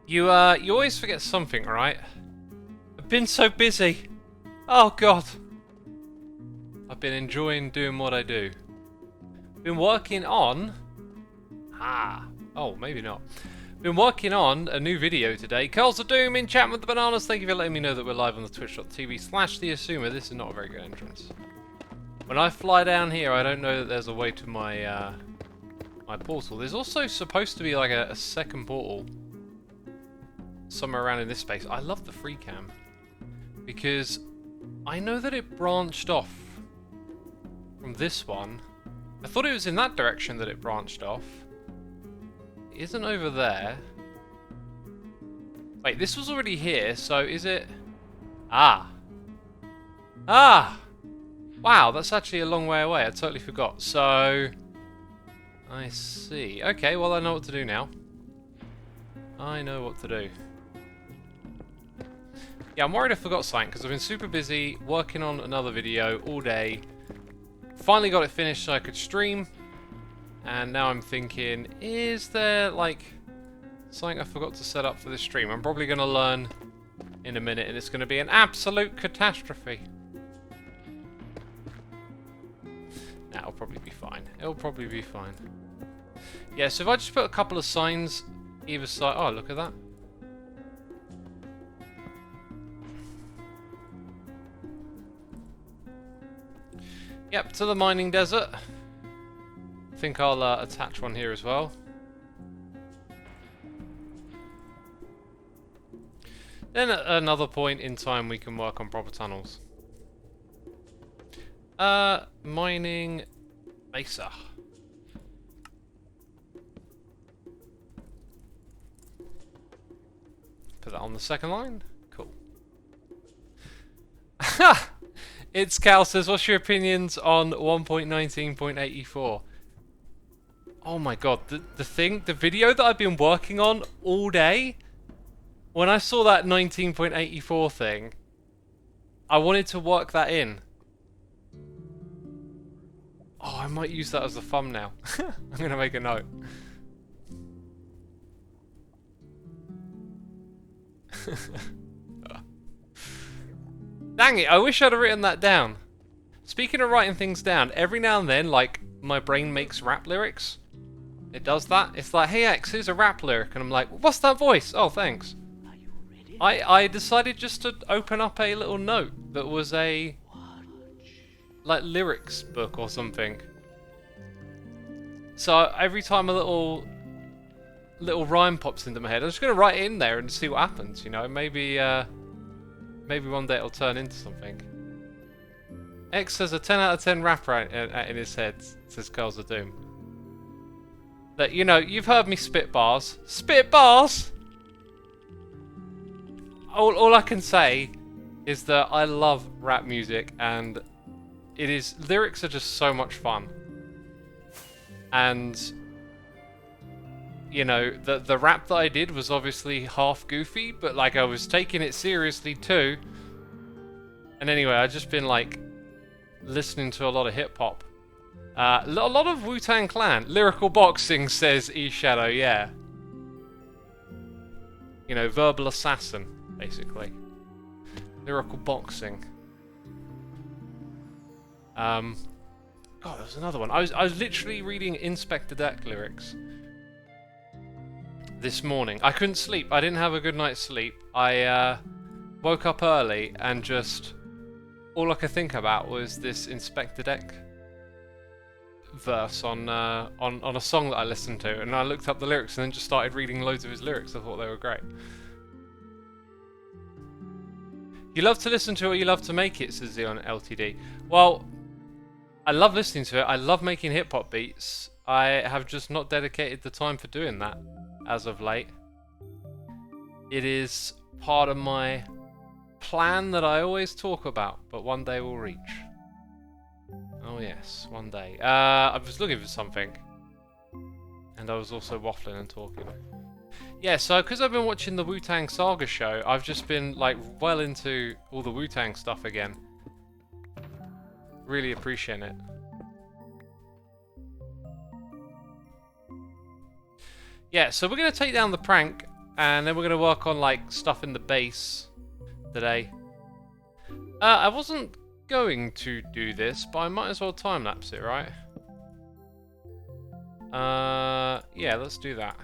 You always forget something, right? I've been so busy. Oh god. I've been enjoying doing what I do. Been working on... Oh, maybe not. Been working on a new video today. Curls of Doom in chat with the bananas. Thank you for letting me know that we're live on the twitch.tv/thexisuma. This is not a very good entrance. When I fly down here, I don't know that there's a way to my my portal. There's also supposed to be like a second portal somewhere around in this space. I love the free cam because I know that it branched off from this one. I thought it was in that direction that it branched off. It isn't over there. Wait, this was already here, so is it... Wow, that's actually a long way away. I totally forgot. So... I see. Okay, well I know what to do now. I know what to do. Yeah, I'm worried I forgot something because I've been super busy working on another video all day. Finally got it finished so I could stream. And now I'm thinking, is there like something I forgot to set up for this stream? I'm probably going to learn in a minute and it's going to be an absolute catastrophe. Nah, it'll probably be fine. It'll probably be fine. Yeah, so if I just put a couple of signs either side... Oh, look at that. Yep, to the mining desert. I think I'll attach one here as well. Then at another point in time we can work on proper tunnels. Mining Mesa. Put that on the second line. Cool. Ha! It's Cal says, what's your opinions on 1.19.84? Oh my god, the video that I've been working on all day, when I saw that 19.84 thing, I wanted to work that in. Oh, I might use that as a thumbnail. I'm going to make a note. Dang it, I wish I'd have written that down. Speaking of writing things down, every now and then, like, my brain makes rap lyrics. It does that. It's like, hey X, here's a rap lyric. And I'm like, what's that voice? Oh, thanks. Are you ready? I decided just to open up a little note that was a, like, lyrics book or something. So every time a little rhyme pops into my head, I'm just going to write it in there and see what happens, you know. Maybe one day it'll turn into something. X has a 10 out of 10 rapper in his head, says Curls of Doom. That, you know, you've heard me spit bars. Spit bars! All I can say is that I love rap music and lyrics are just so much fun. And, you know, the rap that I did was obviously half goofy, but like I was taking it seriously too. And anyway, I've just been like listening to a lot of hip hop. A lot of Wu-Tang Clan. Lyrical boxing, says E-Shadow, yeah. You know, verbal assassin, basically. Lyrical boxing. God, there was another one. I was literally reading Inspector Deck lyrics this morning. I couldn't sleep. I didn't have a good night's sleep. I woke up early and just all I could think about was this Inspector Deck verse on a song that I listened to, and I looked up the lyrics and then just started reading loads of his lyrics. I thought they were great. You love to listen to it or you love to make it, says Xeon LTD. Well, I love listening to it. I love making hip hop beats. I have just not dedicated the time for doing that as of late. It is part of my plan that I always talk about, but one day we'll reach. Oh yes, one day. I was looking for something, and I was also waffling and talking. Yeah, so because I've been watching the Wu-Tang Saga show, I've just been like well into all the Wu-Tang stuff again. Really appreciating it. Yeah, so we're going to take down the prank and then we're going to work on like stuff in the base today. I wasn't going to do this, but I might as well time-lapse it, right? Yeah, let's do that.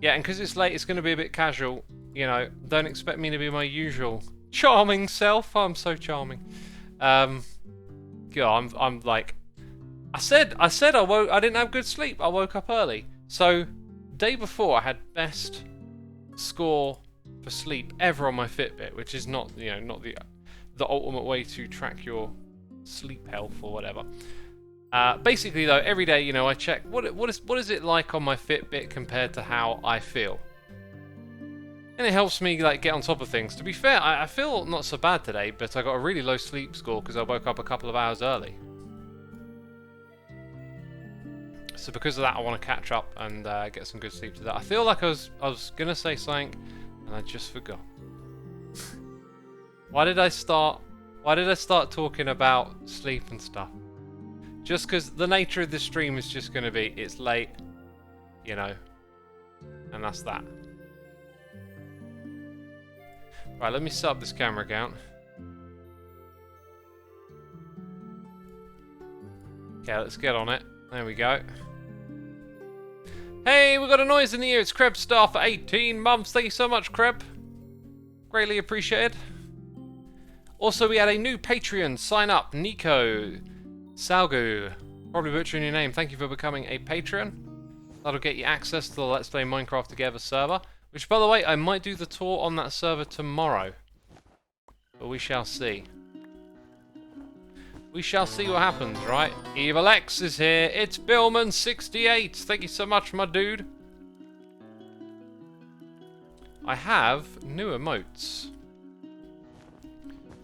Yeah, and because it's late, it's going to be a bit casual. You know, don't expect me to be my usual charming self. I'm so charming. Yeah, I'm like, I said I didn't have good sleep. I woke up early. So, day before I had best score for sleep ever on my Fitbit, which is not, you know, not the ultimate way to track your sleep health or whatever. Basically, though, every day, you know, I check what is it like on my Fitbit compared to how I feel, and it helps me like get on top of things. To be fair, I feel not so bad today, but I got a really low sleep score because I woke up a couple of hours early. So because of that, I want to catch up and get some good sleep today. I feel like I was gonna say something, and I just forgot. Why did I start talking about sleep and stuff? Just because the nature of this stream is just going to be, it's late, you know, and that's that. Right, let me set up this camera account. Okay, let's get on it. There we go. Hey, we got a noise in the ear. It's Kreb Star for 18 months. Thank you so much, Kreb. Greatly appreciated. Also, we had a new Patreon sign up, Nico Salgu, probably butchering your name. Thank you for becoming a patron. That'll get you access to the Let's Play Minecraft Together server, which, by the way, I might do the tour on that server tomorrow. But we shall see. We shall see what happens, right? Evil X is here. It's Billman68. Thank you so much, my dude. I have new emotes.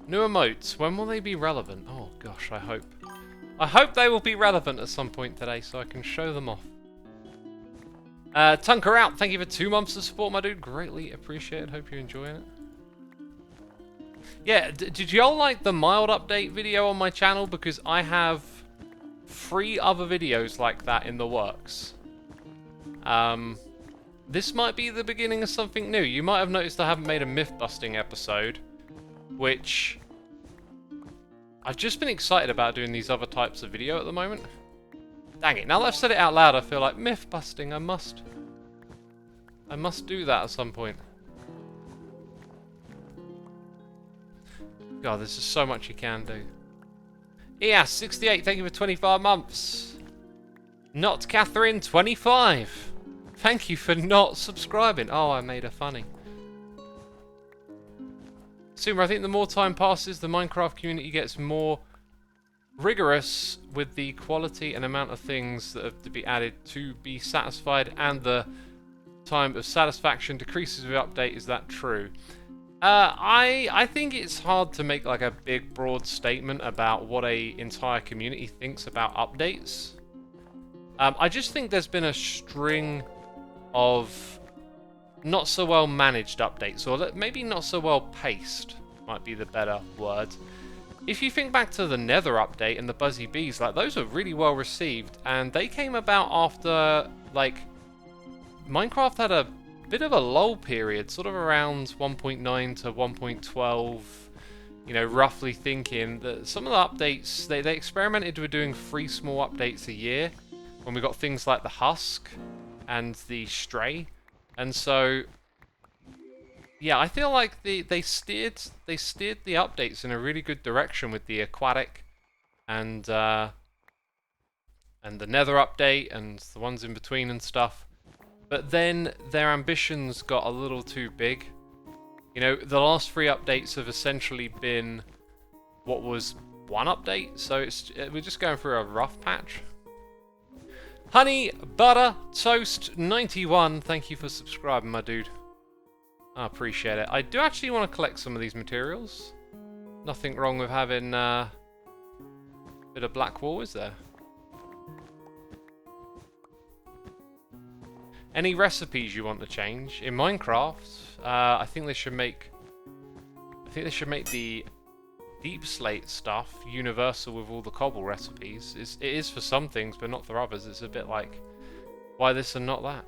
New emotes. When will they be relevant? Oh, gosh, I hope. I hope they will be relevant at some point today so I can show them off. Tunker out. Thank you for 2 months of support, my dude. Greatly appreciated. Hope you're enjoying it. Yeah, did y'all like the mild update video on my channel? Because I have 3 other videos like that in the works. This might be the beginning of something new. You might have noticed I haven't made a myth-busting episode, which I've just been excited about doing these other types of video at the moment. Dang it, now that I've said it out loud, I feel like myth busting, I must do that at some point. God, there's just so much you can do. EAS68, thank you for 25 months. Not Catherine, 25. Thank you for not subscribing. Oh, I made her funny. Xisuma, I think the more time passes, the Minecraft community gets more rigorous with the quality and amount of things that have to be added to be satisfied, and the time of satisfaction decreases with update. Is that true? I think it's hard to make like a big broad statement about what a entire community thinks about updates. I just think there's been a string of not so well managed updates, or maybe not so well paced might be the better word. If you think back to the Nether update and the Buzzy Bees, like those were really well received, and they came about after like Minecraft had a bit of a lull period, sort of around 1.9 to 1.12, you know, roughly thinking that some of the updates, they experimented with doing 3 small updates a year when we got things like the Husk and the Stray. And so, yeah, I feel like they steered the updates in a really good direction with the Aquatic and the Nether update and the ones in between and stuff. But then their ambitions got a little too big. You know, the last 3 updates have essentially been what was 1 update, so we're just going through a rough patch. Honey Butter Toast 91, thank you for subscribing, my dude. I appreciate it. I do actually want to collect some of these materials. Nothing wrong with having a bit of black wool, is there? Any recipes you want to change in Minecraft? I think they should make the deep slate stuff universal with all the cobble recipes. It is for some things, but not for others. It's a bit like, why this and not that?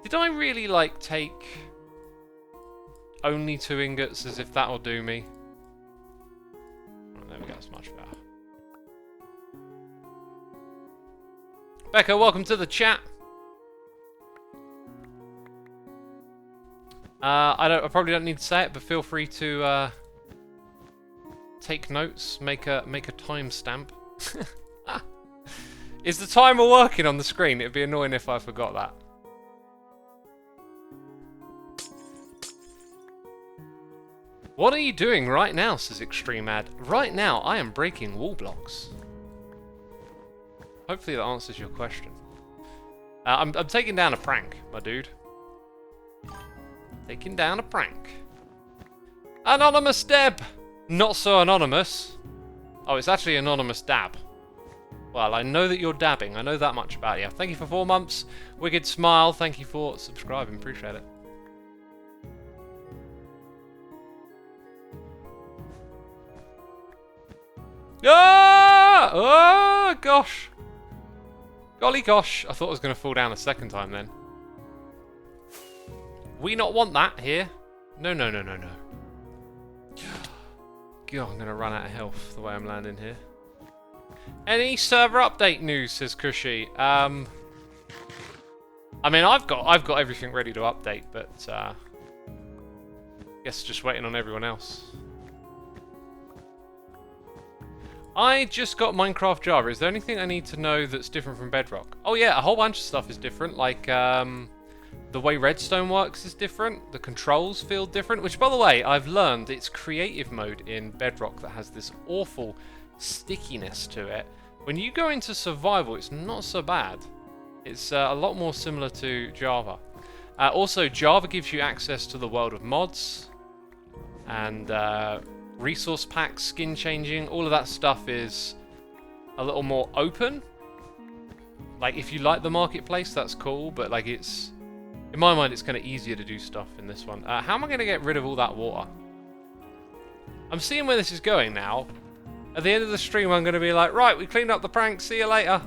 Did I really, like, take only 2 ingots as if that'll do me? Oh, there we go, that's much better. Becca, welcome to the chat. I probably don't need to say it, but feel free to take notes, make a timestamp. Is the timer working on the screen? It'd be annoying if I forgot that. What are you doing right now, says Extreme Ad. Right now, I am breaking wall blocks. Hopefully that answers your question. I'm taking down a prank, my dude. Taking down a prank. Anonymous Deb! Not so anonymous. Oh, it's actually Anonymous Dab. Well, I know that you're dabbing. I know that much about you. Thank you for 4 months. Wicked Smile. Thank you for subscribing. Appreciate it. Ah! Oh, gosh. Golly gosh. I thought I was going to fall down a second time then. We not want that here. No, no, no, no, no. God, I'm going to run out of health the way I'm landing here. Any server update news, says Cushy. I mean, I've got everything ready to update, but guess just waiting on everyone else. I just got Minecraft Java. Is there anything I need to know that's different from Bedrock? Oh yeah, a whole bunch of stuff is different. Like the way redstone works is different. The controls feel different. Which, by the way, I've learned it's creative mode in Bedrock that has this awful stickiness to it. When you go into survival, it's not so bad. It's a lot more similar to Java. Also, Java gives you access to the world of mods and resource packs, skin changing. All of that stuff is a little more open. Like, if you like the marketplace, that's cool, but like, it's, in my mind, it's kind of easier to do stuff in this one. How am I going to get rid of all that water? I'm seeing where this is going now. At the end of the stream, I'm going to be like, right, we cleaned up the prank, see you later.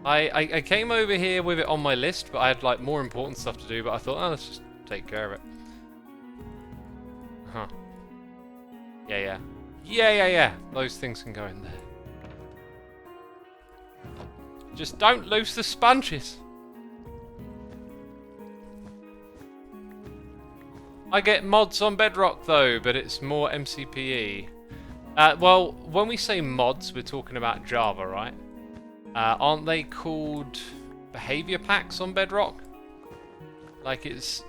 I came over here with it on my list, but I had like more important stuff to do, but I thought, oh, let's just take care of it. Huh. Yeah. Those things can go in there. Just don't lose the sponges. I get mods on Bedrock though, but it's more MCPE. Well, when we say mods, we're talking about Java, right? Aren't they called behavior packs on Bedrock? Like, it's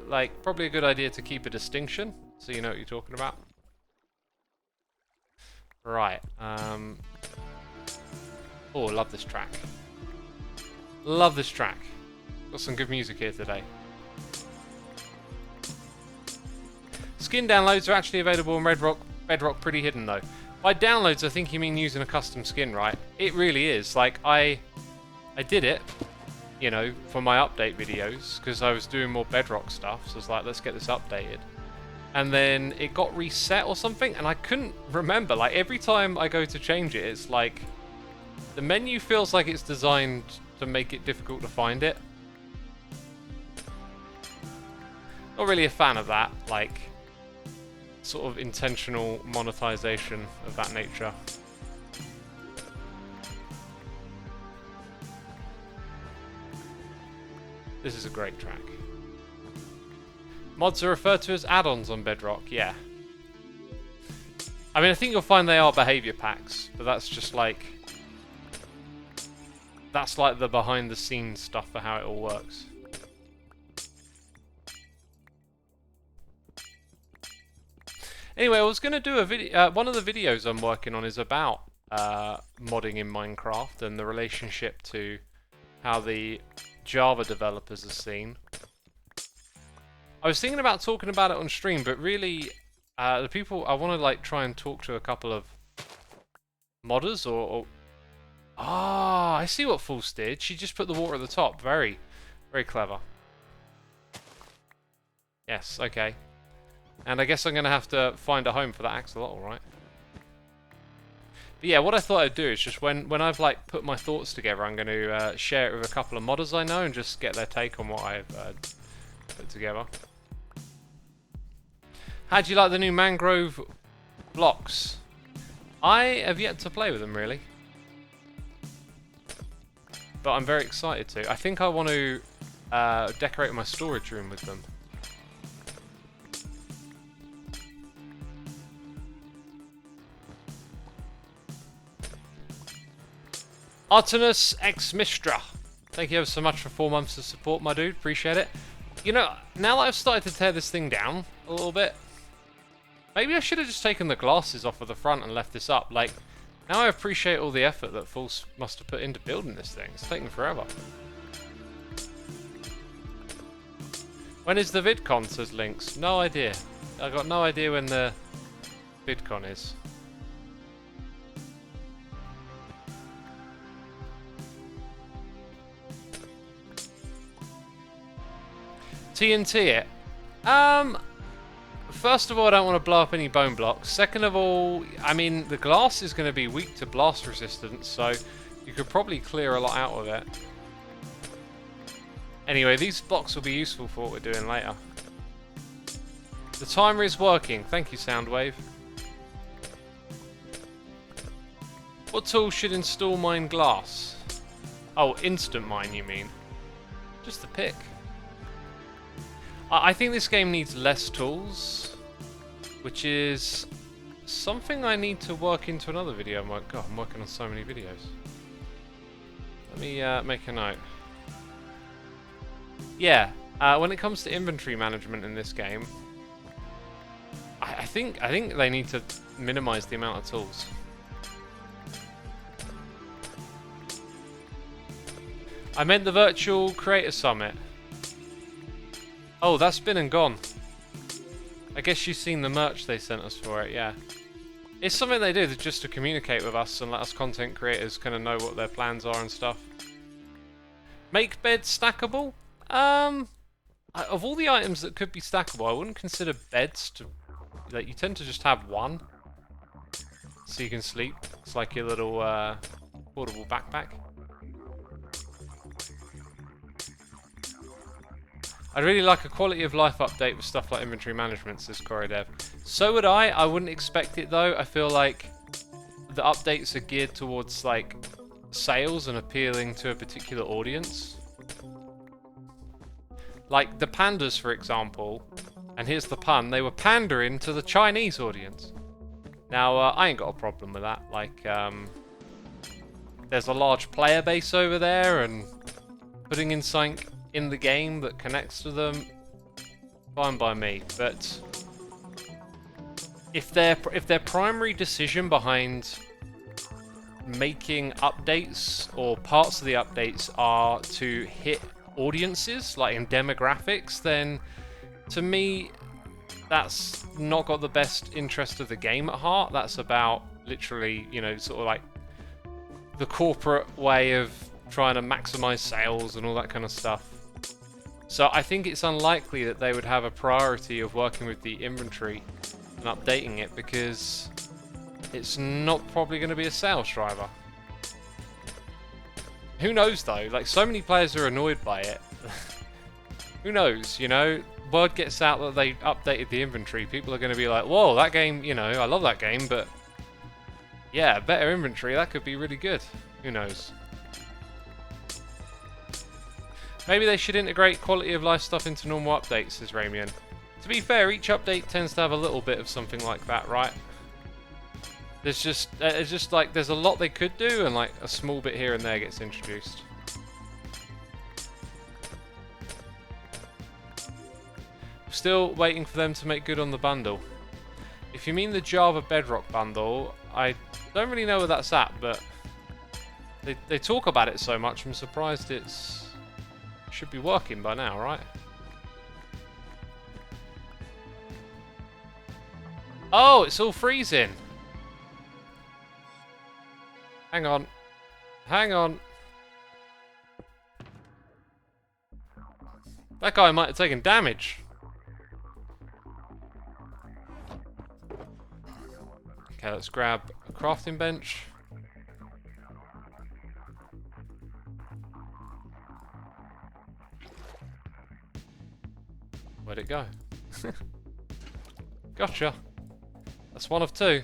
like probably a good idea to keep a distinction so you know what you're talking about. Right. Oh, love this track. Love this track. Got some good music here today. Skin downloads are actually available on Bedrock pretty hidden though. By downloads, I think you mean using a custom skin, right? It really is. Like, I did it, you know, for my update videos, because I was doing more Bedrock stuff, so I was like, let's get this updated. And then it got reset or something, and I couldn't remember. Like, every time I go to change it, it's like, the menu feels like it's designed to make it difficult to find it. Not really a fan of that, like, sort of intentional monetization of that nature. This is a great track. Mods are referred to as add-ons on Bedrock, yeah. I mean, I think you'll find they are behavior packs, but that's just like... that's like the behind-the-scenes stuff for how it all works. Anyway, I was going to do a video. One of the videos I'm working on is about modding in Minecraft and the relationship to how the Java developers are seen. I was thinking about talking about it on stream, but really, the people I want to like try and talk to a couple of modders or ah, I see what Fools did. She just put the water at the top. Very, very clever. Yes, okay. And I guess I'm going to have to find a home for that axolotl, right? But yeah, what I thought I'd do is just when I've like put my thoughts together, I'm going to share it with a couple of modders I know and just get their take on what I've put together. How do you like the new mangrove blocks? I have yet to play with them really, but I'm very excited to. I think I want to decorate my storage room with them. Artemis X Mistra, thank you ever so much for 4 months of support, my dude. Appreciate it. You know, now that I've started to tear this thing down a little bit, maybe I should have just taken the glasses off of the front and left this up. Like, now I appreciate all the effort that Fools must have put into building this thing. It's taken forever. When is the VidCon, says Lynx? No idea. I got no idea when the VidCon is. TNT it. First of all, I don't want to blow up any bone blocks. Second of all, I mean, the glass is going to be weak to blast resistance, so you could probably clear a lot out of it. Anyway, these blocks will be useful for what we're doing later. The timer is working. Thank you, Soundwave. What tool should install mine glass? Oh, instant mine, you mean? Just the pick. I think this game needs less tools, which is something I need to work into another video. God, I'm working on so many videos. Let me make a note. Yeah, when it comes to inventory management in this game, I think they need to minimize the amount of tools. I meant the virtual creator summit. Oh, that's been and gone. I guess you've seen the merch they sent us for it, yeah. It's something they do just to communicate with us and let us content creators kind of know what their plans are and stuff. Make beds stackable? Of all the items that could be stackable, I wouldn't consider beds to... Like, you tend to just have one, so you can sleep. It's like your little portable backpack. I'd really like a quality of life update with stuff like inventory management, says CoreyDev. So would I. I wouldn't expect it though. I feel like the updates are geared towards like sales and appealing to a particular audience. Like the pandas, for example, and here's the pun, they were pandering to the Chinese audience. Now, I ain't got a problem with that. Like, there's a large player base over there, and putting in something in the game that connects to them, fine by me. But if their primary decision behind making updates or parts of the updates are to hit audiences, like in demographics, then to me that's not got the best interest of the game at heart. That's about literally, you know, sort of like the corporate way of trying to maximize sales and all that kind of stuff. So I think it's unlikely that they would have a priority of working with the inventory and updating it, because it's not probably going to be a sales driver. Who knows though? Like, so many players are annoyed by it. Who knows, you know? Word gets out that they updated the inventory. People are going to be like, whoa, that game, you know, I love that game, but yeah, better inventory, that could be really good. Who knows? Maybe they should integrate quality of life stuff into normal updates, says Ramian. To be fair, each update tends to have a little bit of something like that, right? There's just like, there's a lot they could do, and like a small bit here and there gets introduced. Still waiting for them to make good on the bundle. If you mean the Java Bedrock bundle, I don't really know where that's at, but they talk about it so much, I'm surprised it's should be working by now, right? Oh, it's all freezing. Hang on. Hang on. That guy might have taken damage. Okay, let's grab a crafting bench. Where'd it go? Gotcha. That's one of two.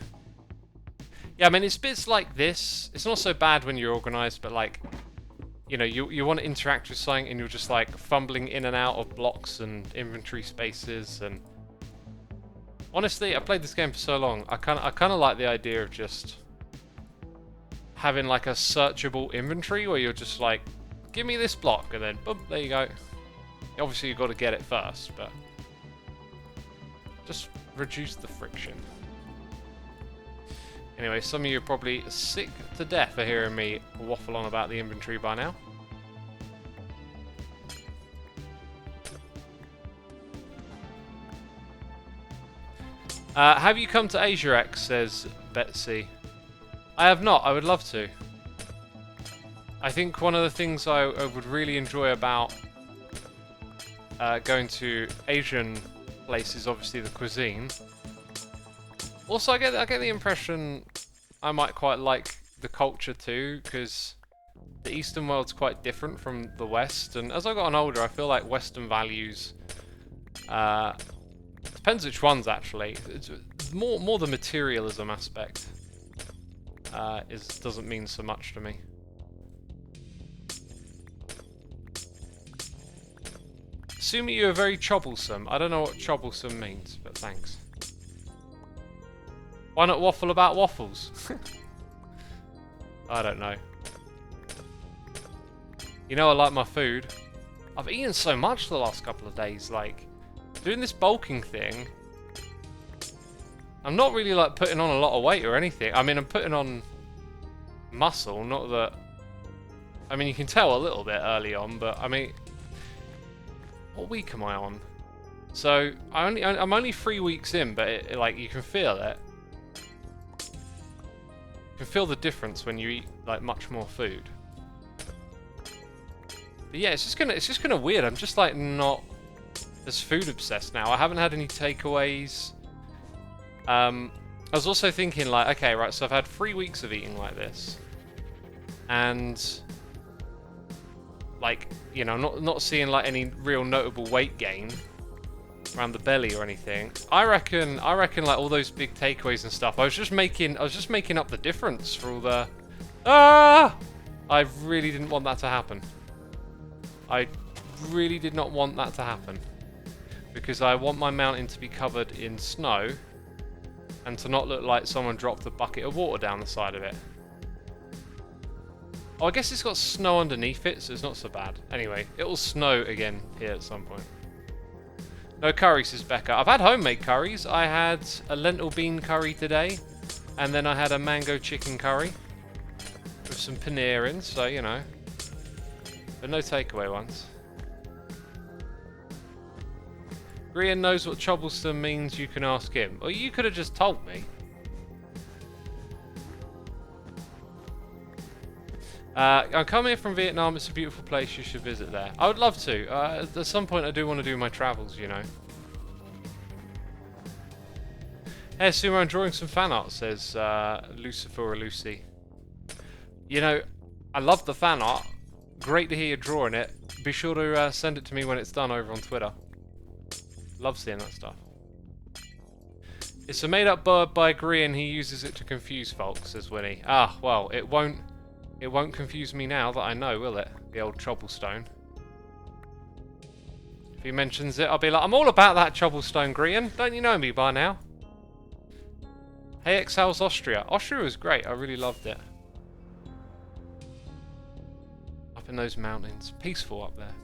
Yeah, I mean, it's bits like this. It's not so bad when you're organised, but like, you know, you want to interact with something and you're just like fumbling in and out of blocks and inventory spaces. And honestly, I played this game for so long. I kind of like the idea of just having like a searchable inventory where you're just like, give me this block, and then boom, there you go. Obviously, you've got to get it first, but just reduce the friction. Anyway, some of you are probably sick to death of hearing me waffle on about the inventory by now. Have you come to Asia X, says Betsy. I have not, I would love to. I think one of the things I would really enjoy about going to Asian places, obviously the cuisine. Also, I get the impression I might quite like the culture too, because the Eastern world's quite different from the West, and as I've gotten older, I feel like Western values, depends which ones actually, it's more the materialism aspect doesn't mean so much to me. Assuming you are very troublesome. I don't know what troublesome means, but thanks. Why not waffle about waffles? I don't know. You know I like my food. I've eaten so much the last couple of days, like, doing this bulking thing. I'm not really like putting on a lot of weight or anything. I mean, I'm putting on muscle, not that... I mean, you can tell a little bit early on, but I mean... What week am I on? So, I'm only 3 weeks in, but like, you can feel it. You can feel the difference when you eat like much more food. But yeah, it's just kind of weird. I'm just like not as food obsessed now. I haven't had any takeaways. I was also thinking like, okay, right, so I've had 3 weeks of eating like this, and like, you know, not seeing like any real notable weight gain around the belly or anything. I reckon like all those big takeaways and stuff, I was just making up the difference for all the I really didn't want that to happen. I really did not want that to happen, because I want my mountain to be covered in snow and to not look like someone dropped a bucket of water down the side of it. Oh, I guess it's got snow underneath it, so it's not so bad. Anyway, it'll snow again here at some point. No curry, says Becca. I've had homemade curries. I had a lentil bean curry today, and then I had a mango chicken curry with some paneer in, so, you know. But no takeaway ones. Grian knows what troublesome means, you can ask him. Or you could have just told me. I'm coming from Vietnam. It's a beautiful place. You should visit there. I would love to. At some point, I do want to do my travels, you know. Hey, Sumo, I'm drawing some fan art, says Lucifer or Lucy. You know, I love the fan art. Great to hear you drawing it. Be sure to send it to me when it's done over on Twitter. Love seeing that stuff. It's a made-up bird by Gree, and he uses it to confuse folks, says Winnie. Ah, well, it won't confuse me now that I know, will it? The old Troublestone. If he mentions it, I'll be like, I'm all about that Troublestone, Grian. Don't you know me by now? Hey, Excel's Austria. Austria was great. I really loved it. Up in those mountains. Peaceful up there.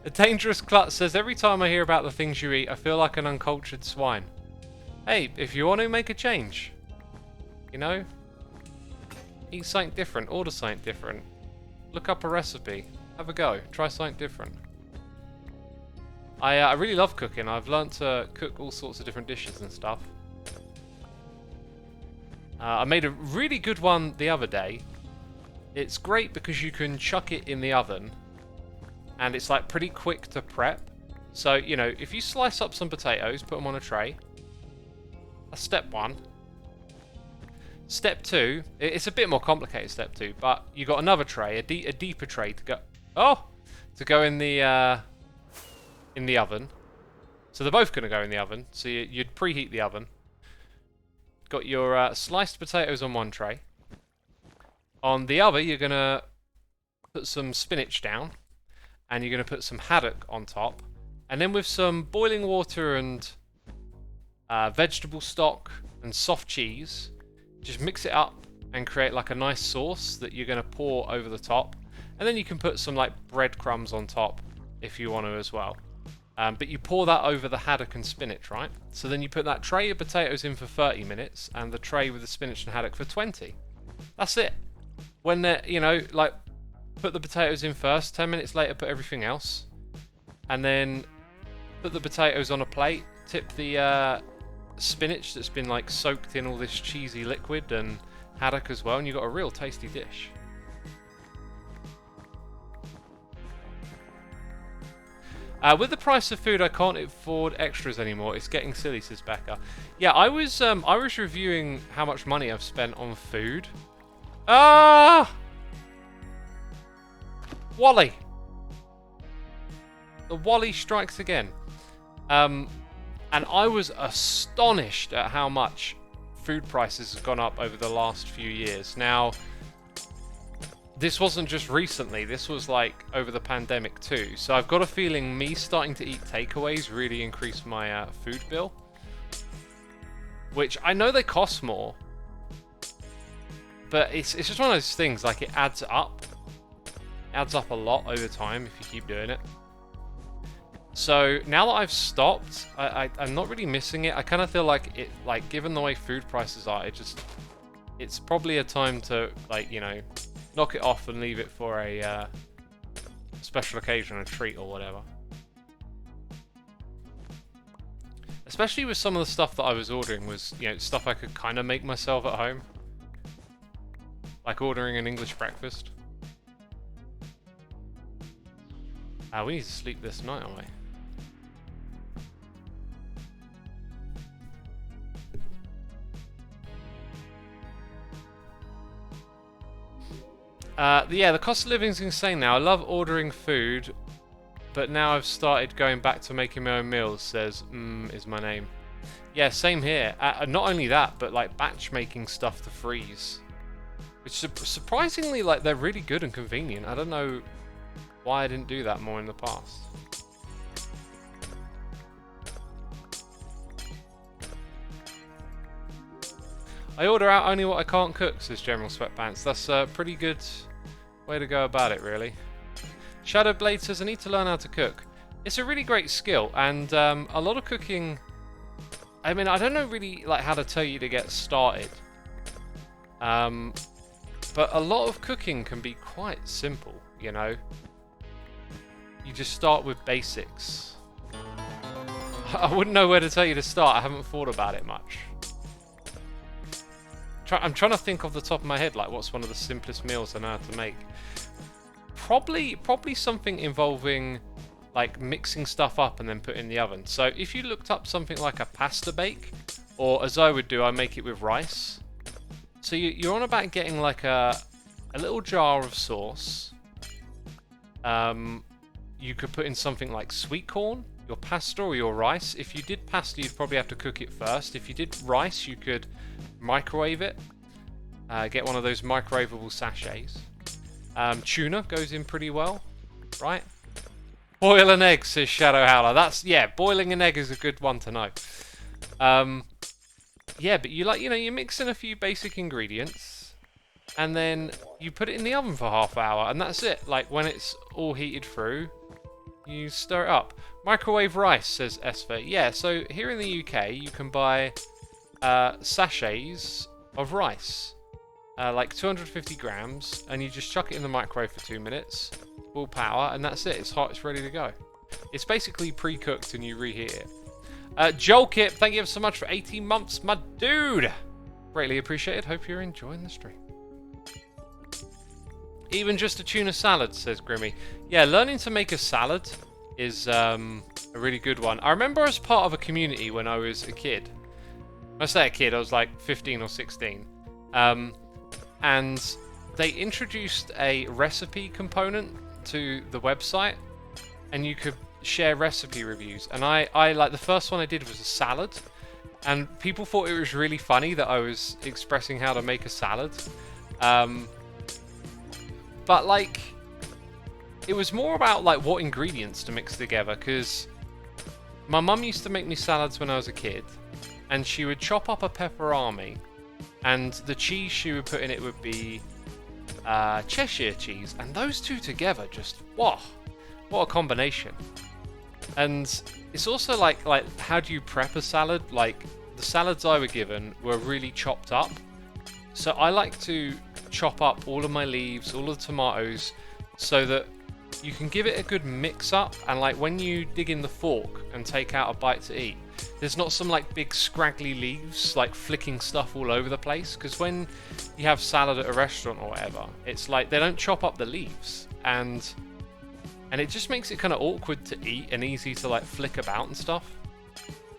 A dangerous klutz says, every time I hear about the things you eat, I feel like an uncultured swine. Hey, if you want to, make a change. You know? Eat something different, order something different. Look up a recipe. Have a go. Try something different. I really love cooking. I've learnt to cook all sorts of different dishes and stuff. I made a really good one the other day. It's great because you can chuck it in the oven, and it's like pretty quick to prep, So, you know, if you slice up some potatoes, put them on a tray. That's step 1. Step 2, it's a bit more complicated, step 2, but you got another tray, a deeper tray to go in the oven. So they're both going to go in the oven. So you'd preheat the oven. Got your sliced potatoes on one tray. On the other, you're going to put some spinach down, and you're going to put some haddock on top. And then with some boiling water and vegetable stock and soft cheese, just mix it up and create like a nice sauce that you're going to pour over the top. And then you can put some like breadcrumbs on top if you want to as well. But you pour that over the haddock and spinach, right? So then you put that tray of potatoes in for 30 minutes and the tray with the spinach and haddock for 20. That's it. When they're, you know, like, put the potatoes in first, 10 minutes later put everything else. And then put the potatoes on a plate, tip the spinach that's been like soaked in all this cheesy liquid and haddock as well, and you've got a real tasty dish. With the price of food, I can't afford extras anymore. It's getting silly, says Becca. Yeah, I was reviewing how much money I've spent on food. Ah! Wally! The Wally strikes again. And I was astonished at how much food prices have gone up over the last few years. Now, this wasn't just recently, this was like over the pandemic too. So I've got a feeling me starting to eat takeaways really increased my food bill. Which I know they cost more. But it's just one of those things, like it adds up. It adds up a lot over time if you keep doing it. So now that I've stopped, I'm not really missing it. I kind of feel like it, like given the way food prices are, it's probably a time to, like, you know, knock it off and leave it for a special occasion, a treat or whatever. Especially with some of the stuff that I was ordering was, you know, stuff I could kind of make myself at home. Like ordering an English breakfast. We need to sleep this night, aren't we? Yeah, the cost of living is insane now. I love ordering food, but now I've started going back to making my own meals, says is my name. Yeah, same here. Not only that, but like batch making stuff to freeze. Which surprisingly, like, they're really good and convenient. I don't know why I didn't do that more in the past. I order out only what I can't cook, says General Sweatpants. That's a pretty good way to go about it, really. Shadowblade says, I need to learn how to cook. It's a really great skill, and a lot of cooking... I mean, I don't know really like how to tell you to get started. But a lot of cooking can be quite simple, you know. You just start with basics. I wouldn't know where to tell you to start. I haven't thought about it much. I'm trying to think off the top of my head, like, what's one of the simplest meals I know how to make. Probably something involving, like, mixing stuff up and then put in the oven. So if you looked up something like a pasta bake, or as I would do, I make it with rice. So you're on about getting like a little jar of sauce. You could put in something like sweet corn, your pasta or your rice. If you did pasta, you'd probably have to cook it first. If you did rice, you could microwave it. Get one of those microwavable sachets. Tuna goes in pretty well, right? Boil an egg, says Shadow Howler. Yeah, boiling an egg is a good one to know. Yeah, but you mix in a few basic ingredients, and then you put it in the oven for half an hour, and that's it. Like, when it's all heated through, you stir it up. Microwave rice, says Esfer. Yeah, so here in the UK, you can buy sachets of rice, like 250 grams, and you just chuck it in the microwave for 2 minutes, full power, and that's it. It's hot, it's ready to go. It's basically pre-cooked, and you reheat it. Joel Kip, thank you so much for 18 months, my dude! Greatly appreciated. Hope you're enjoying the stream. Even just a tuna salad, says Grimmy. Yeah, learning to make a salad is A really good one. I remember as part of a community when I was a kid. When I say a kid, I was like 15 or 16. And they introduced a recipe component to the website, and you could share recipe reviews. And I like, the first one I did was a salad, and people thought it was really funny that I was expressing how to make a salad. But like, it was more about like what ingredients to mix together, because my mum used to make me salads when I was a kid, and she would chop up a pepperami, and the cheese she would put in it would be Cheshire cheese, and those two together just, whoa, what a combination. And it's also like how do you prep a salad? Like, the salads I were given were really chopped up, so I like to chop up all of my leaves, all of the tomatoes, so that you can give it a good mix up, and like when you dig in the fork and take out a bite to eat, there's not some like big scraggly leaves like flicking stuff all over the place, because when you have salad at a restaurant or whatever, it's like they don't chop up the leaves, and it just makes it kind of awkward to eat and easy to like flick about and stuff.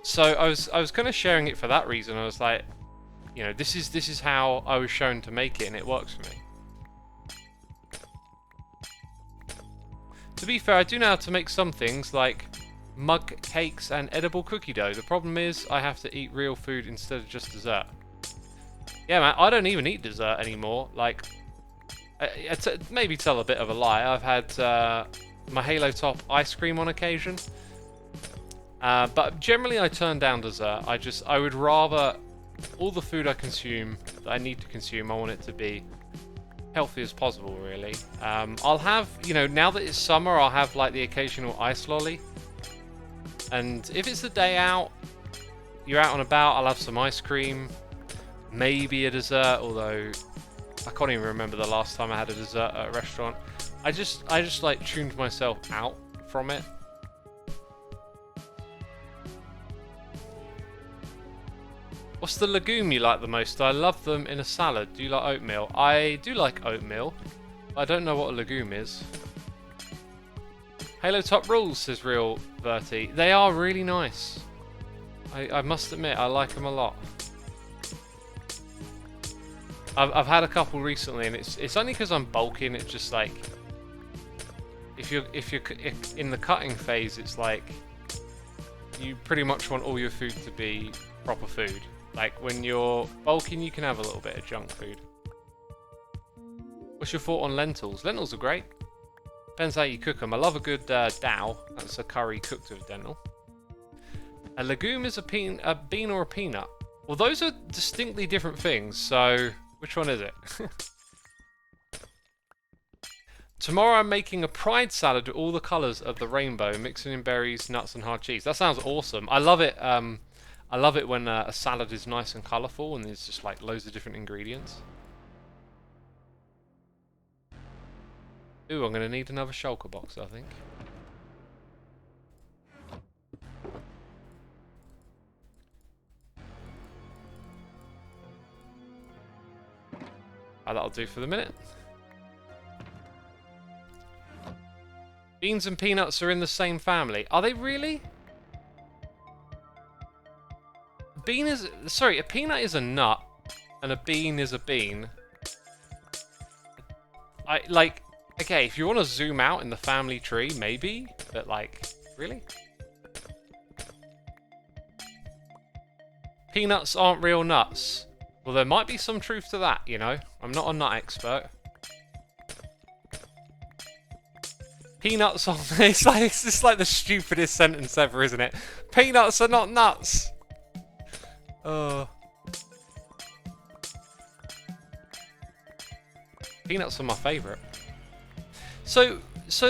So I was kind of sharing it for that reason. I was like, you know, this is how I was shown to make it, and it works for me. To be fair, I do know how to make some things like mug cakes and edible cookie dough. The problem is I have to eat real food instead of just dessert. Yeah, man, I don't even eat dessert anymore. Like, maybe tell a bit of a lie. I've had my Halo Top ice cream on occasion. But generally I turn down dessert. I would rather all the food I consume, that I need to consume, I want it to be healthy as possible, really. I'll have, you know, now that it's summer, I'll have like the occasional ice lolly. And if it's a day out, you're out and about, I'll have some ice cream, maybe a dessert, although I can't even remember the last time I had a dessert at a restaurant. I just like tuned myself out from it. What's the legume you like the most? I love them in a salad. Do you like oatmeal? I do like oatmeal. I don't know what a legume is. Halo Top rules, says Real Verti. They are really nice. I must admit, I like them a lot. I've had a couple recently, and it's only because I'm bulking. It's just like, if you're in the cutting phase, it's like you pretty much want all your food to be proper food. Like, when you're bulking, you can have a little bit of junk food. What's your thought on lentils? Lentils are great. Depends how you cook them. I love a good dao. That's a curry cooked with lentil. A legume is a bean or a peanut. Well, those are distinctly different things, so which one is it? Tomorrow I'm making a pride salad with all the colours of the rainbow, mixing in berries, nuts and hard cheese. That sounds awesome. I love it. I love it when a salad is nice and colourful and there's just like loads of different ingredients. Ooh, I'm going to need another shulker box, I think. Oh, that'll do for the minute. Beans and peanuts are in the same family. Are they really? A peanut is a nut, and a bean is a bean. Okay, if you want to zoom out in the family tree, maybe, but like, really? Peanuts aren't real nuts. Well, there might be some truth to that, you know? I'm not a nut expert. Peanuts are... it's just like the stupidest sentence ever, isn't it? Peanuts are not nuts! Peanuts are my favourite. So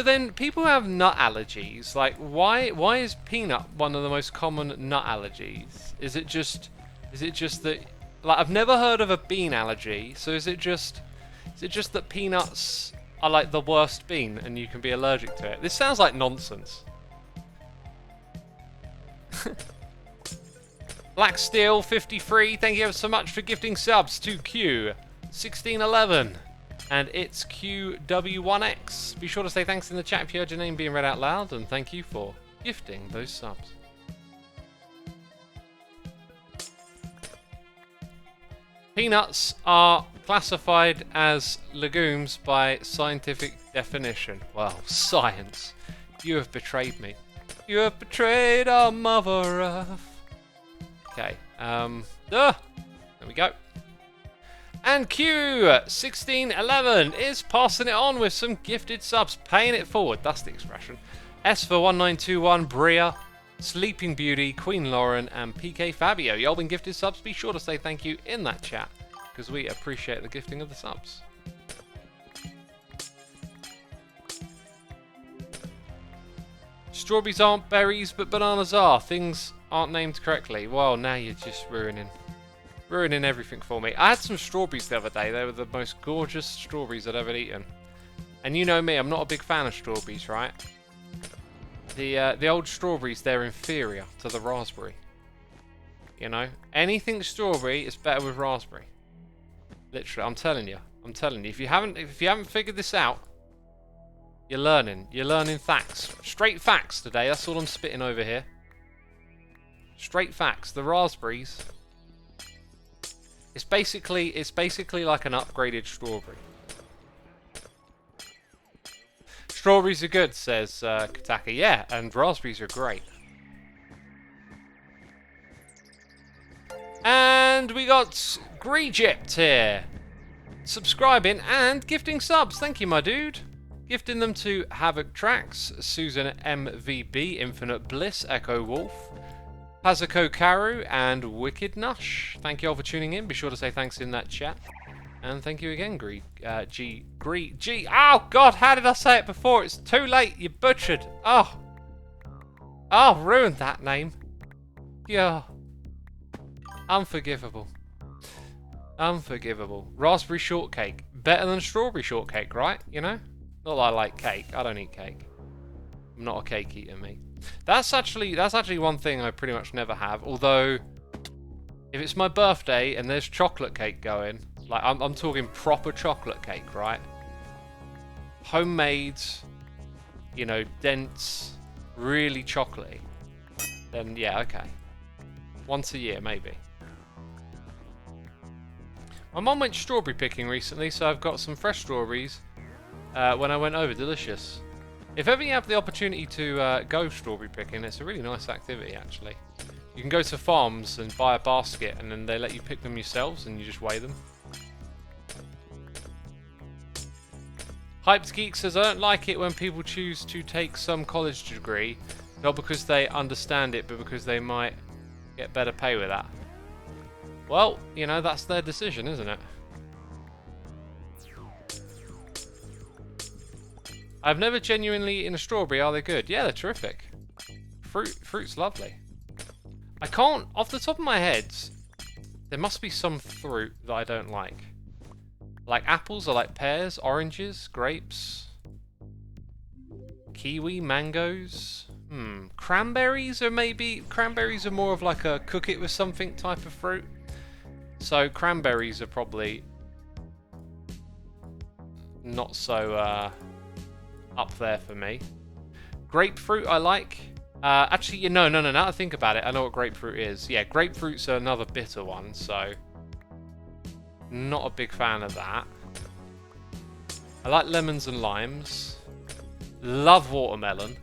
then, people have nut allergies. Like, why is peanut one of the most common nut allergies? Is it just that... Like, I've never heard of a bean allergy, so is it just that peanuts are like the worst bean and you can be allergic to it? This sounds like nonsense. Black Steel 53, thank you ever so much for gifting subs to Q1611 and it's QW1X. Be sure to say thanks in the chat if you heard your name being read out loud, and thank you for gifting those subs. Peanuts are classified as legumes by scientific definition. Well, science. You have betrayed me. You have betrayed our Mother Earth. Okay, there we go. And Q1611 is passing it on with some gifted subs, paying it forward. That's the expression. S for 1921, Bria, Sleeping Beauty, Queen Lauren, and PK Fabio. Y'all been gifted subs. Be sure to say thank you in that chat, because we appreciate the gifting of the subs. Strawberries aren't berries, but bananas are. Things aren't named correctly. Well, now you're just ruining everything for me. I had some strawberries the other day. They were the most gorgeous strawberries I'd ever eaten. And you know me, I'm not a big fan of strawberries, right? The old strawberries, they're inferior to the raspberry. You know? Anything strawberry is better with raspberry. Literally, I'm telling you. I'm telling you. If you haven't figured this out, you're learning. You're learning facts. Straight facts today. That's all I'm spitting over here. Straight facts. The raspberries. It's basically like an upgraded strawberry. Strawberries are good, says Kataka. Yeah, and raspberries are great. And we got Greegypt here, subscribing and gifting subs. Thank you, my dude. Gifting them to Havoc Tracks, Susan MVB, Infinite Bliss, Echo Wolf, Pazuko Karu, and Wicked Nush. Thank you all for tuning in. Be sure to say thanks in that chat. And thank you again, G. Oh, God, how did I say it before? It's too late. You butchered. Oh, ruined that name. Yeah. Unforgivable. Unforgivable. Raspberry shortcake. Better than strawberry shortcake, right? You know? Not that I like cake. I don't eat cake. I'm not a cake eater, me. That's actually one thing I pretty much never have. Although, if it's my birthday and there's chocolate cake going, like I'm talking proper chocolate cake, right? Homemade, you know, dense, really chocolatey. Then yeah, okay. Once a year, maybe. My mum went strawberry picking recently, so I've got some fresh strawberries. When I went over, delicious. If ever you have the opportunity to go strawberry picking, it's a really nice activity actually. You can go to farms and buy a basket and then they let you pick them yourselves and you just weigh them. Hyped Geek says, I don't like it when people choose to take some college degree, not because they understand it, but because they might get better pay with that. Well, you know, that's their decision, isn't it? I've never genuinely eaten a strawberry. Are they good? Yeah, they're terrific. Fruit's lovely. I can't, off the top of my head, there must be some fruit that I don't like. Like apples, I like pears, oranges, grapes, kiwi, mangoes. Cranberries are more of like a cook it with something type of fruit. So cranberries are probably not so up there for me. Grapefruit I like. Actually, no. Now that I think about it, I know what grapefruit is. Yeah, grapefruit's another bitter one, so not a big fan of that. I like lemons and limes. Love watermelon.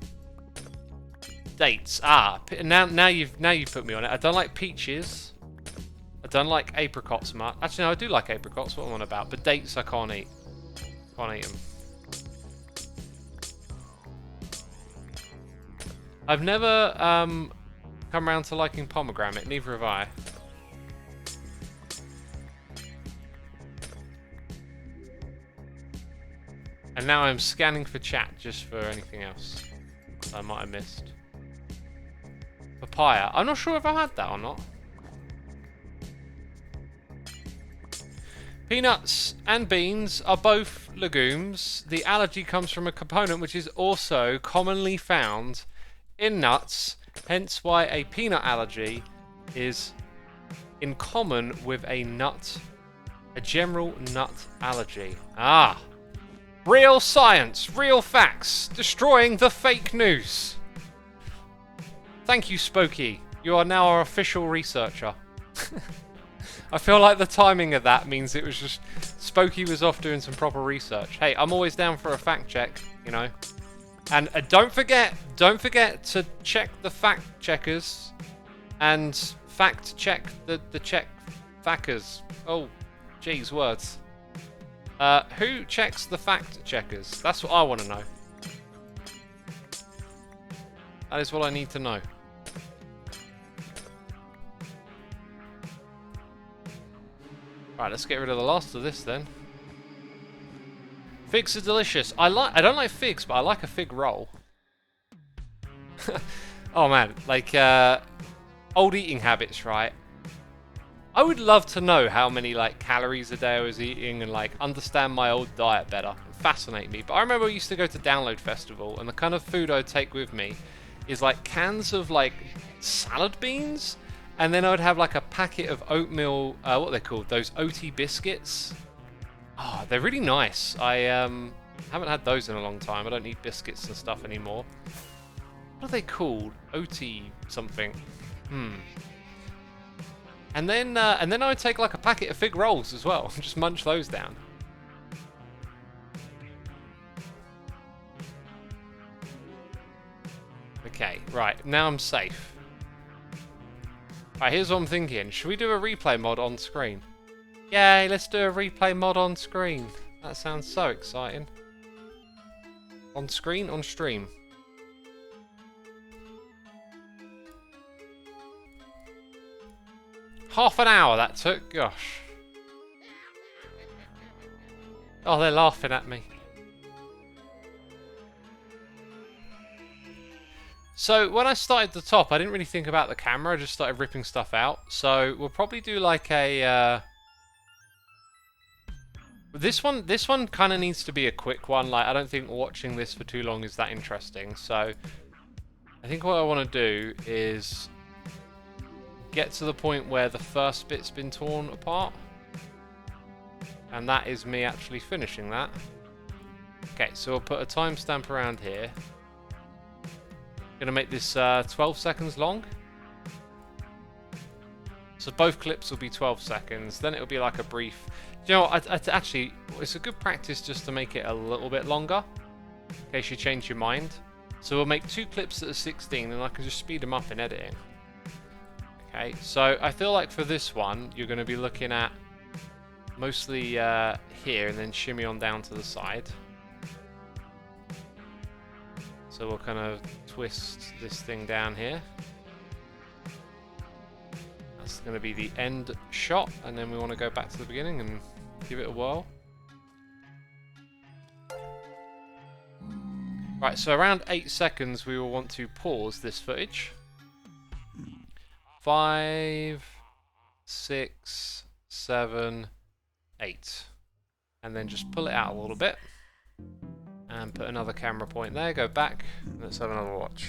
Dates. Now you've put me on it. I don't like peaches. I don't like apricots much. Actually, no, I do like apricots. What I'm on about, but dates I can't eat. Can't eat them. I've never come around to liking pomegranate. Neither have I. And now I'm scanning for chat just for anything else I might have missed. Papaya. I'm not sure if I had that or not. Peanuts and beans are both legumes. The allergy comes from a component which is also commonly found in nuts, hence why a peanut allergy is in common with a general nut allergy. Real science, real facts, destroying the fake news. Thank you, Spooky. You are now our official researcher. I feel like the timing of that means it was just Spooky was off doing some proper research. Hey, I'm always down for a fact check, you know. And don't forget to check the fact checkers and fact check the check fackers. Oh, geez, words. Who checks the fact checkers? That's what I want to know. That is what I need to know. Right, let's get rid of the last of this then. Figs are delicious. I don't like figs, but I like a fig roll. Oh man, like old eating habits, right? I would love to know how many like calories a day I was eating and like understand my old diet better. It fascinate me. But I remember I used to go to Download Festival, and the kind of food I'd take with me is like cans of like salad beans, and then I would have like a packet of oatmeal, what are they called? Those OT biscuits. Oh, they're really nice. I haven't had those in a long time. I don't eat biscuits and stuff anymore. What are they called? OT something. And then I would take like a packet of fig rolls as well and just munch those down. Okay, right, now I'm safe. Right, here's what I'm thinking. Should we do a replay mod on screen? Yay, let's do a replay mod on screen. That sounds so exciting. On screen, on stream. Half an hour that took, gosh. Oh, they're laughing at me. So when I started the top, I didn't really think about the camera. I just started ripping stuff out. So we'll probably do like a. This one kind of needs to be a quick one. Like I don't think watching this for too long is that interesting. So I think what I want to do is get to the point where the first bit's been torn apart, and that is me actually finishing that. Okay, so we'll put a timestamp around here. Gonna make this 12 seconds long. So both clips will be 12 seconds. Then it'll be like a brief. You know what? Actually, it's a good practice just to make it a little bit longer, in case you change your mind. So we'll make 2 clips that are 16, and I can just speed them up in editing. Okay, so I feel like for this one, you're going to be looking at mostly here, and then shimmy on down to the side. So we'll kind of twist this thing down here. That's going to be the end shot, and then we want to go back to the beginning and give it a whirl. Right, so around 8 seconds we will want to pause this footage. 5, 6, 7, 8. And then just pull it out a little bit. And put another camera point there, go back, and let's have another watch.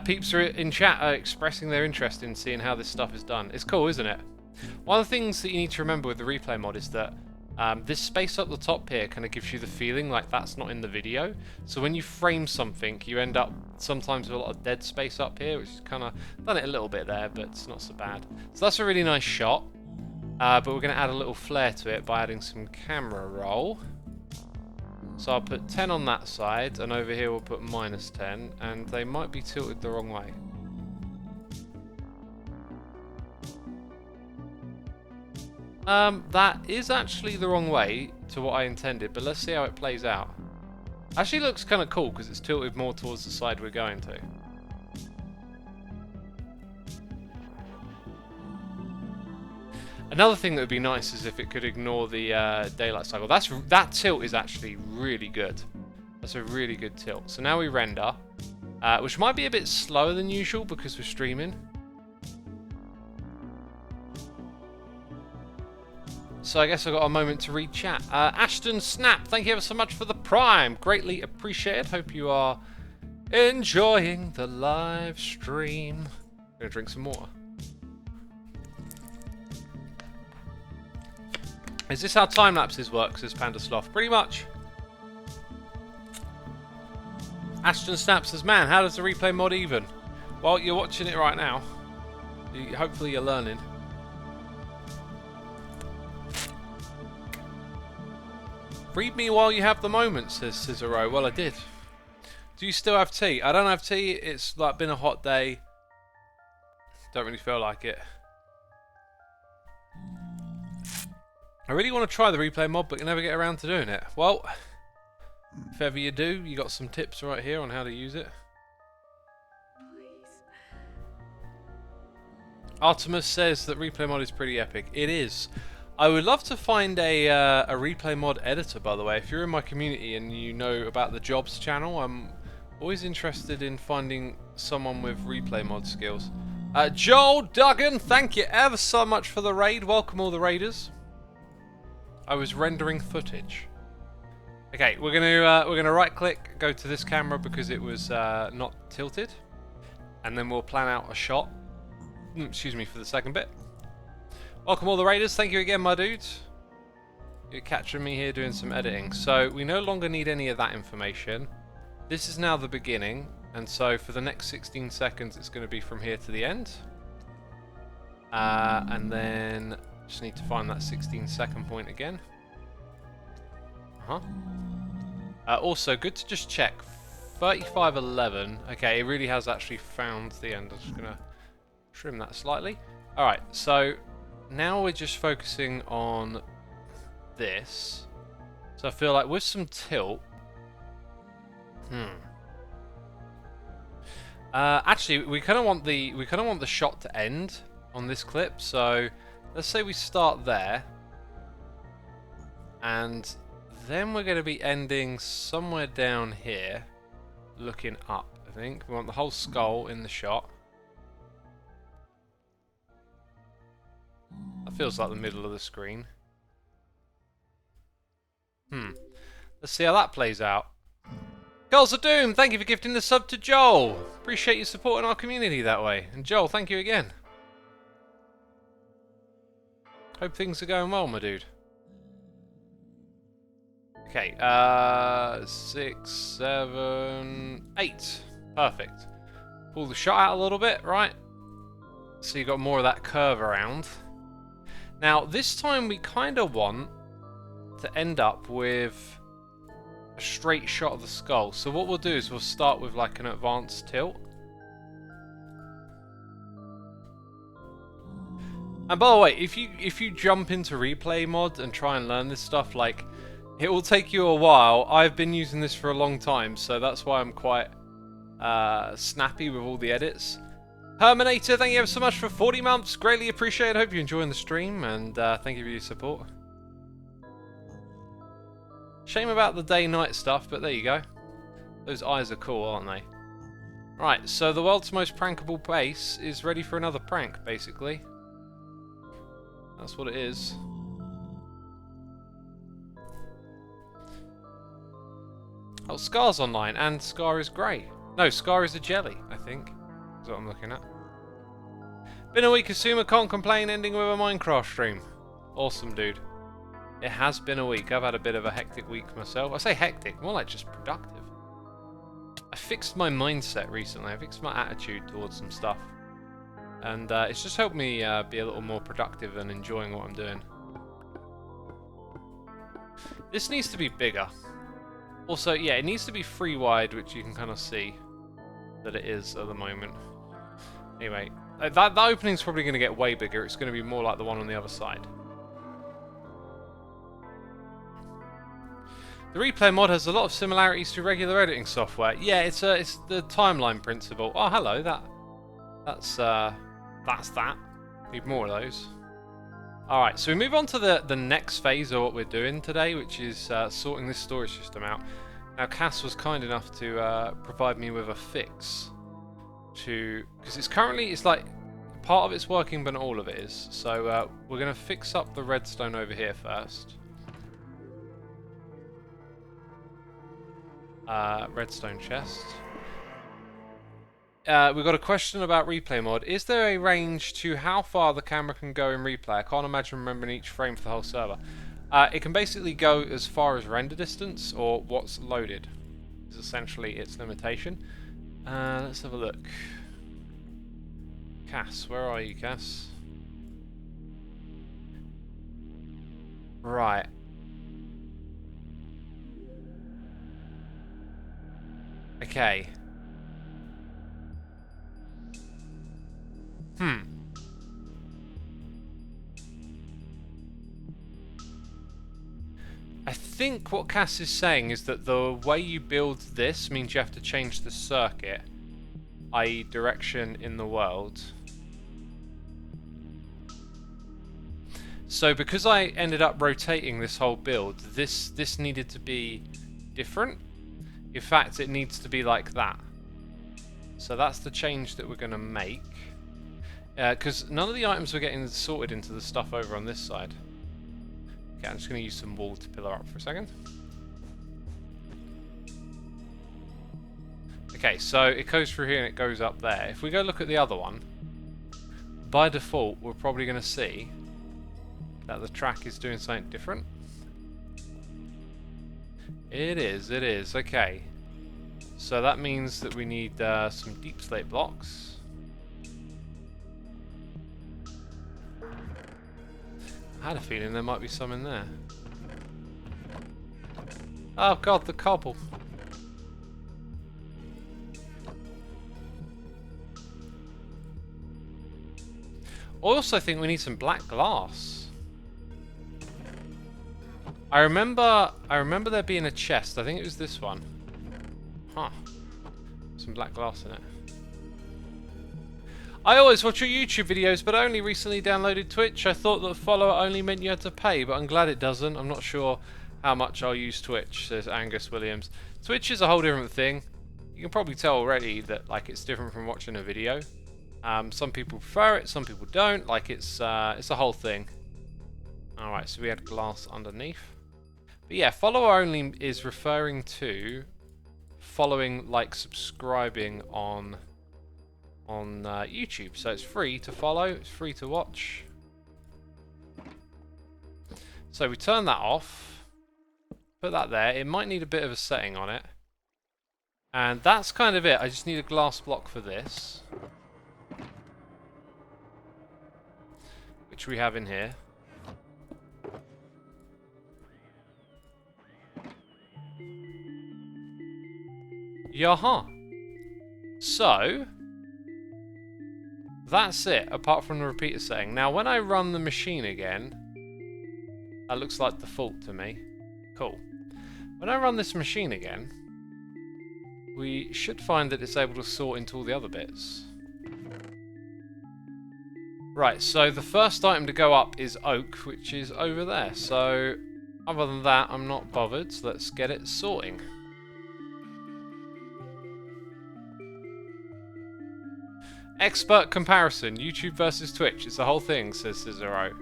Peeps are in chat are expressing their interest in seeing how this stuff is done. It's cool, isn't it? One of the things that you need to remember with the replay mod is that this space up the top here kind of gives you the feeling like that's not in the video. So when you frame something, you end up sometimes with a lot of dead space up here, which is kind of done it a little bit there, but it's not so bad. So that's a really nice shot. But we're going to add a little flair to it by adding some camera roll. So I'll put 10 on that side, and over here we'll put -10, and they might be tilted the wrong way. That is actually the wrong way to what I intended, but let's see how it plays out. Actually looks kind of cool because it's tilted more towards the side we're going to. Another thing that would be nice is if it could ignore the daylight cycle. That tilt is actually really good. That's a really good tilt. So now we render, which might be a bit slower than usual because we're streaming. So I guess I've got a moment to read chat. Ashton Snap, thank you ever so much for the Prime. Greatly appreciated. Hope you are enjoying the live stream. I'm gonna drink some water. Is this how time lapses work, says Panda Sloth? Pretty much. Ashton Snap says, man, how does the replay mod even? Well, you're watching it right now. Hopefully you're learning. Read me while you have the moment, says Cicero. Well, I did. Do you still have tea? I don't have tea. It's like been a hot day. Don't really feel like it. I really want to try the replay mod, but can never get around to doing it. Well, if ever you do, you got some tips right here on how to use it. Artemis says that replay mod is pretty epic. It is. I would love to find a replay mod editor, by the way. If you're in my community and you know about the jobs channel, I'm always interested in finding someone with replay mod skills. Joel Duggan, thank you ever so much for the raid. Welcome all the raiders. I was rendering footage. Okay, we're gonna right click, go to this camera because it was not tilted, and then we'll plan out a shot. Excuse me for the second bit. Welcome all the raiders, thank you again my dudes. You're catching me here doing some editing. So we no longer need any of that information. This is now the beginning, and so for the next 16 seconds it's going to be from here to the end. And then just need to find that 16-second point again. Also, good to just check. 35:11. Okay, it really has actually found the end. I'm just going to trim that slightly. Alright, so now we're just focusing on this. So I feel like with some tilt... actually, we kind of want the shot to end on this clip. So let's say we start there, and then we're going to be ending somewhere down here, looking up. I think we want the whole skull in the shot. That feels like the middle of the screen. Let's see how that plays out. Girls of Doom, thank you for gifting the sub to Joel. Appreciate you supporting our community that way. And Joel, thank you again. Hope things are going well, my dude. Okay, 6, 7, 8. Perfect. Pull the shot out a little bit, right? So you got more of that curve around. Now, this time we kind of want to end up with a straight shot of the skull. So what we'll do is we'll start with like an advanced tilt. And by the way, if you jump into replay mod and try and learn this stuff, like, it will take you a while. I've been using this for a long time, so that's why I'm quite snappy with all the edits. Herminator, thank you ever so much for 40 months. Greatly appreciated. Hope you're enjoying the stream, and thank you for your support. Shame about the day-night stuff, but there you go. Those eyes are cool, aren't they? Right, so the world's most prankable base is ready for another prank, basically. That's what it is. Oh, Scar's online, and Scar is grey. No, Scar is a jelly, I think. That's what I'm looking at. Been a week, Xisuma, can't complain, ending with a Minecraft stream. Awesome, dude. It has been a week. I've had a bit of a hectic week myself. I say hectic, more like just productive. I fixed my mindset recently. I fixed my attitude towards some stuff. And it's just helped me be a little more productive and enjoying what I'm doing. This needs to be bigger. Also, yeah, it needs to be 3 wide, which you can kind of see that it is at the moment. Anyway, that opening's probably going to get way bigger. It's going to be more like the one on the other side. The replay mod has a lot of similarities to regular editing software. Yeah, it's the timeline principle. Oh, hello, that's that. Need more of those. Alright, so we move on to the next phase of what we're doing today, which is sorting this storage system out. Now, Cass was kind enough to provide me with a fix to... because it's like part of it's working, but not all of it is. So we're going to fix up the redstone over here first. Redstone chest. We've got a question about replay mod. Is there a range to how far the camera can go in replay? I can't imagine remembering each frame for the whole server. It can basically go as far as render distance or what's loaded. is essentially its limitation. Let's have a look. Cass, where are you, Cass? Right. Okay. I think what Cass is saying is that the way you build this means you have to change the circuit, i.e. direction in the world. So because I ended up rotating this whole build, this needed to be different. In fact, it needs to be like that. So that's the change that we're going to make. Because none of the items were getting sorted into the stuff over on this side. Okay, I'm just going to use some wool to pillar up for a second. Okay, so it goes through here and it goes up there. If we go look at the other one, by default, we're probably going to see that the track is doing something different. It is. Okay. So that means that we need some deep slate blocks. I had a feeling there might be some in there. Oh god, the cobble. I also think we need some black glass. I remember there being a chest. I think it was this one. Huh. Some black glass in it. I always watch your YouTube videos, but I only recently downloaded Twitch. I thought that follower only meant you had to pay, but I'm glad it doesn't. I'm not sure how much I'll use Twitch, says Angus Williams. Twitch is a whole different thing. You can probably tell already that like it's different from watching a video. Some people prefer it, some people don't. Like it's a whole thing. Alright, so we had glass underneath. But yeah, follower only is referring to following, like subscribing on YouTube. So it's free to follow, it's free to watch. So we turn that off, put that there. It might need a bit of a setting on it. And that's kind of it. I just need a glass block for this, which we have in here. Yaha. So that's it, apart from the repeater setting. Now when I run the machine again, that looks like default to me. Cool. When I run this machine again, we should find that it's able to sort into all the other bits. Right, so the first item to go up is oak, which is over there. So other than that, I'm not bothered. So let's get it sorting. Expert comparison, YouTube versus Twitch. It's the whole thing, says Cicero.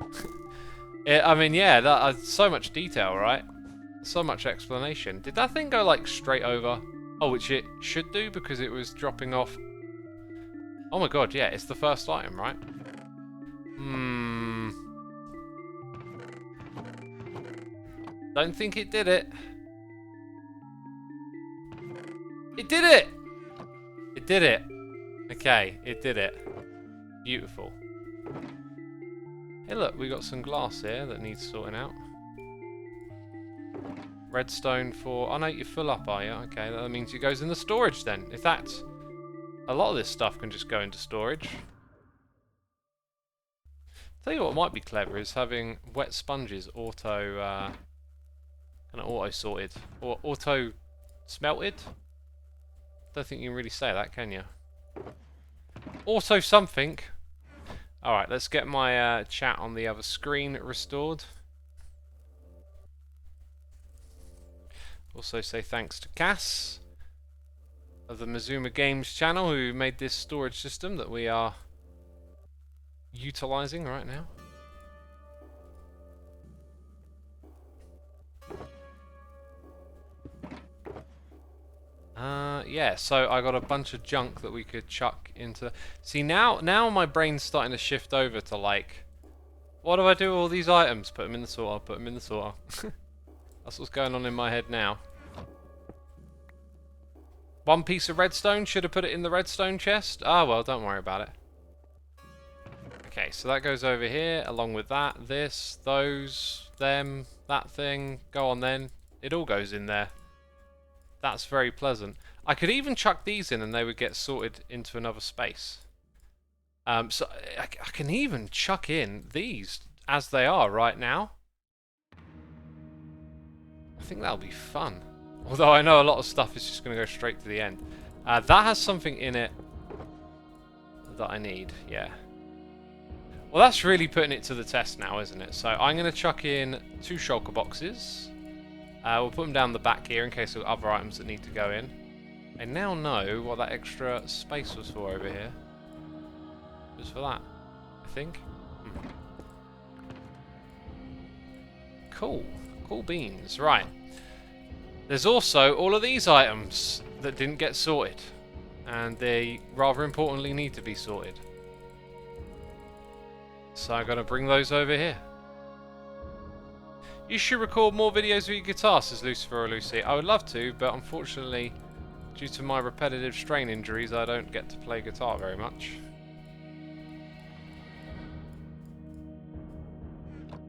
I mean, yeah, that so much detail, right? So much explanation. Did that thing go like straight over? Oh, which it should do because it was dropping off. Oh my god, yeah, it's the first item, right? Don't think it did it. It did it! It did it. Okay, it did it. Beautiful. Hey look, we got some glass here that needs sorting out. Redstone for... Oh no, you're full up, are you? Okay, that means it goes in the storage then. If that's... A lot of this stuff can just go into storage. Tell you what might be clever is having wet sponges auto sorted. Or auto smelted? Don't think you can really say that, can you? Auto something. Alright, let's get my chat on the other screen restored. Also say thanks to Cass of the Xisuma Games channel who made this storage system that we are utilizing right now. Yeah, so I got a bunch of junk that we could chuck into... See, now my brain's starting to shift over to like, what do I do with all these items? Put them in the sorter, put them in the sorter. That's what's going on in my head now. One piece of redstone, should have put it in the redstone chest. Ah, well, don't worry about it. Okay, so that goes over here, along with that, this, those, them, that thing. Go on then. It all goes in there. That's very pleasant. I could even chuck these in and they would get sorted into another space. So I can even chuck in these as they are right now. I think that'll be fun. Although I know a lot of stuff is just going to go straight to the end. That has something in it that I need, yeah. Well, that's really putting it to the test now, isn't it? So I'm going to chuck in 2 shulker boxes. We'll put them down the back here in case there are other items that need to go in. I now know what that extra space was for over here. It was for that, I think. Cool. Cool beans. Right. There's also all of these items that didn't get sorted. And they, rather importantly, need to be sorted. So I'm going to bring those over here. You should record more videos with your guitar, says Lucifer or Lucy. I would love to, but unfortunately, due to my repetitive strain injuries, I don't get to play guitar very much.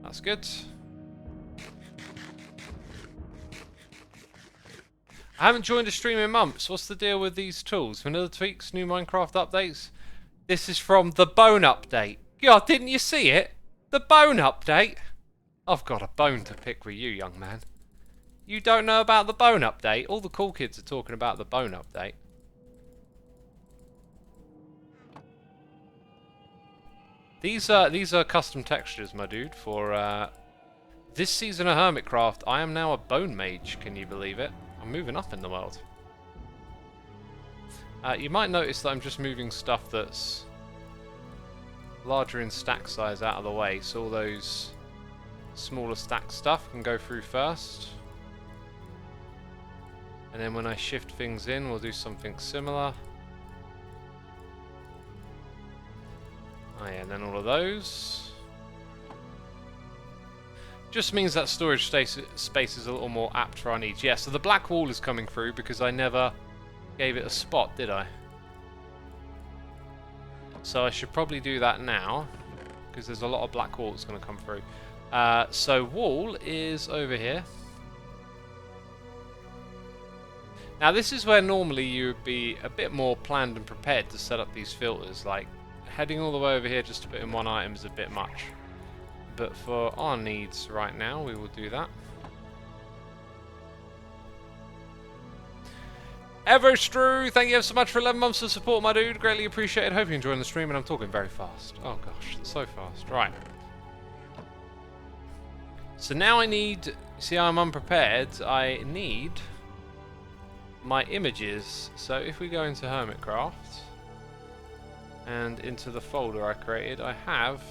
That's good. I haven't joined a stream in months. What's the deal with these tools? Vanilla tweaks, new Minecraft updates? This is from the Bone update. God, didn't you see it? The Bone update? I've got a bone to pick with you, young man. You don't know about the Bone update? All the cool kids are talking about the Bone update. These are custom textures, my dude, for this season of Hermitcraft. I am now a bone mage, can you believe it? I'm moving up in the world. You might notice that I'm just moving stuff that's larger in stack size out of the way, so all those smaller stack stuff can go through first. And then when I shift things in, we'll do something similar. Oh yeah, and then all of those. Just means that storage space is a little more apt for our needs. Yeah, so the black wall is coming through because I never gave it a spot, did I? So I should probably do that now, because there's a lot of black wall that's going to come through. So wall is over here. Now this is where normally you would be a bit more planned and prepared to set up these filters. Like heading all the way over here just to put in one item is a bit much. But for our needs right now, we will do that. Everstrew, thank you so much for 11 months of support, my dude. Greatly appreciated. Hope you're enjoying the stream, and I'm talking very fast. Oh gosh, it's so fast. Right. So now I need... See how I'm unprepared? I need my images. So if we go into Hermitcraft and into the folder I created, I have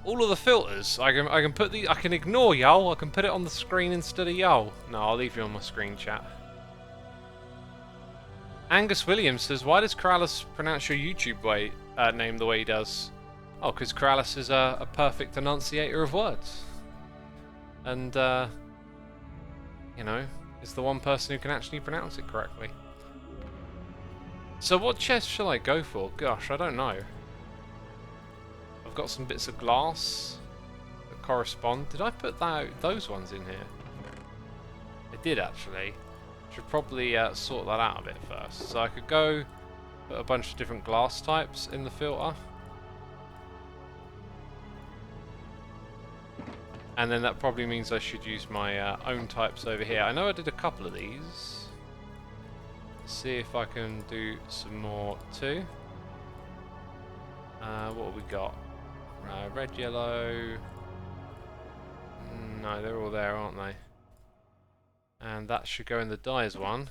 all of the filters. I can put the... I can ignore y'all. I can put it on the screen instead of y'all. No, I'll leave you on my screen, chat. Angus Williams says, why does Keralis pronounce your YouTube name the way he does? Oh, because Keralis is a perfect enunciator of words. And, you know, is the one person who can actually pronounce it correctly. So what chest shall I go for? Gosh, I don't know. I've got some bits of glass that correspond. Did I put those ones in here? I did, actually. Should probably sort that out a bit first. So I could go put a bunch of different glass types in the filter. And then that probably means I should use my own types over here. I know I did a couple of these. Let's see if I can do some more too. What have we got? Red, yellow. No, they're all there, aren't they? And that should go in the dyes one.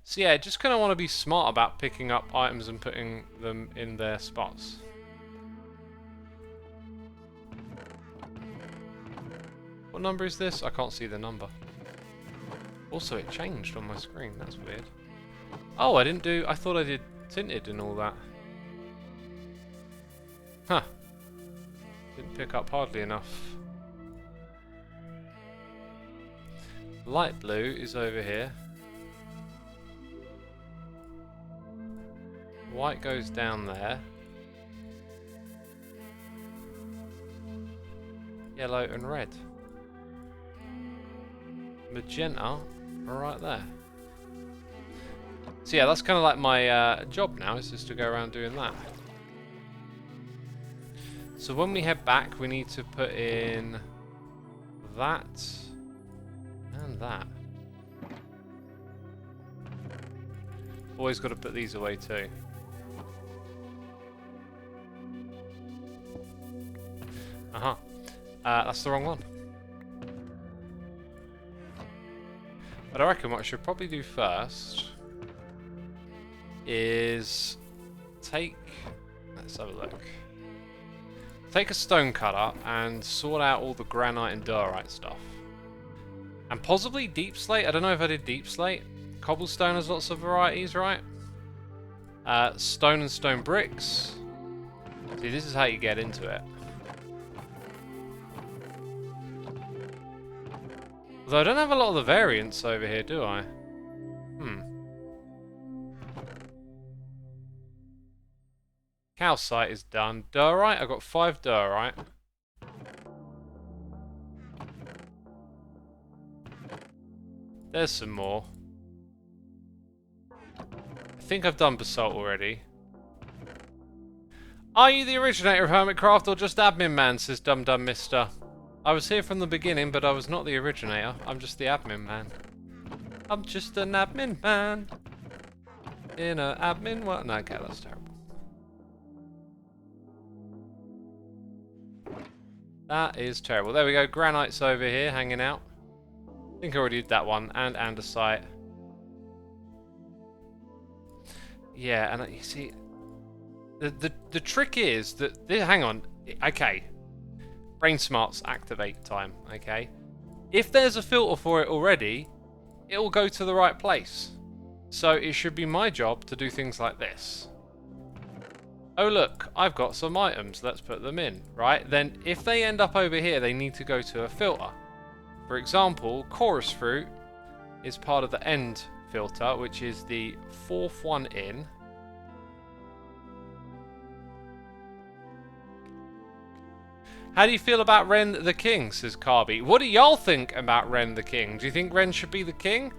So yeah, just kind of want to be smart about picking up items and putting them in their spots. What number is this? I can't see the number. Also, it changed on my screen. That's weird. Oh, I didn't do... I thought I did tinted and all that. Huh. Didn't pick up hardly enough Light blue is over here. White goes down there. Yellow and red. Magenta right there. So yeah, that's kind of like my job now, is just to go around doing that. So when we head back, we need to put in that and that. Always got to put these away too. That's the wrong one. But I reckon what I should probably do first is take... Let's have a look. Take a stone cutter and sort out all the granite and diorite stuff. And possibly deep slate. I don't know if I did deep slate. Cobblestone has lots of varieties, right? Stone and stone bricks. See, this is how you get into it. Although I don't have a lot of the variants over here, do I? Calcite is done. Diorite, I've got 5 diorite. There's some more. I think I've done basalt already. Are you the originator of Hermitcraft or just admin man, says Dum Dum Mister? I was here from the beginning, but I was not the originator. I'm just the admin man. I'm just an admin man. In a admin world. No, okay, that's terrible. That is terrible. There we go. Granite's over here, hanging out. I think I already did that one. And andesite. Yeah, and you see... The trick is that... Hang on. Okay. Brain smarts activate time, okay? If there's a filter for it already, it will go to the right place. So it should be my job to do things like this. Oh look, I've got some items, let's put them in, right? Then if they end up over here, they need to go to a filter. For example, chorus fruit is part of the end filter, which is the 4th one in. How do you feel about Ren the King, says Carby. What do y'all think about Ren the King? Do you think Ren should be the king?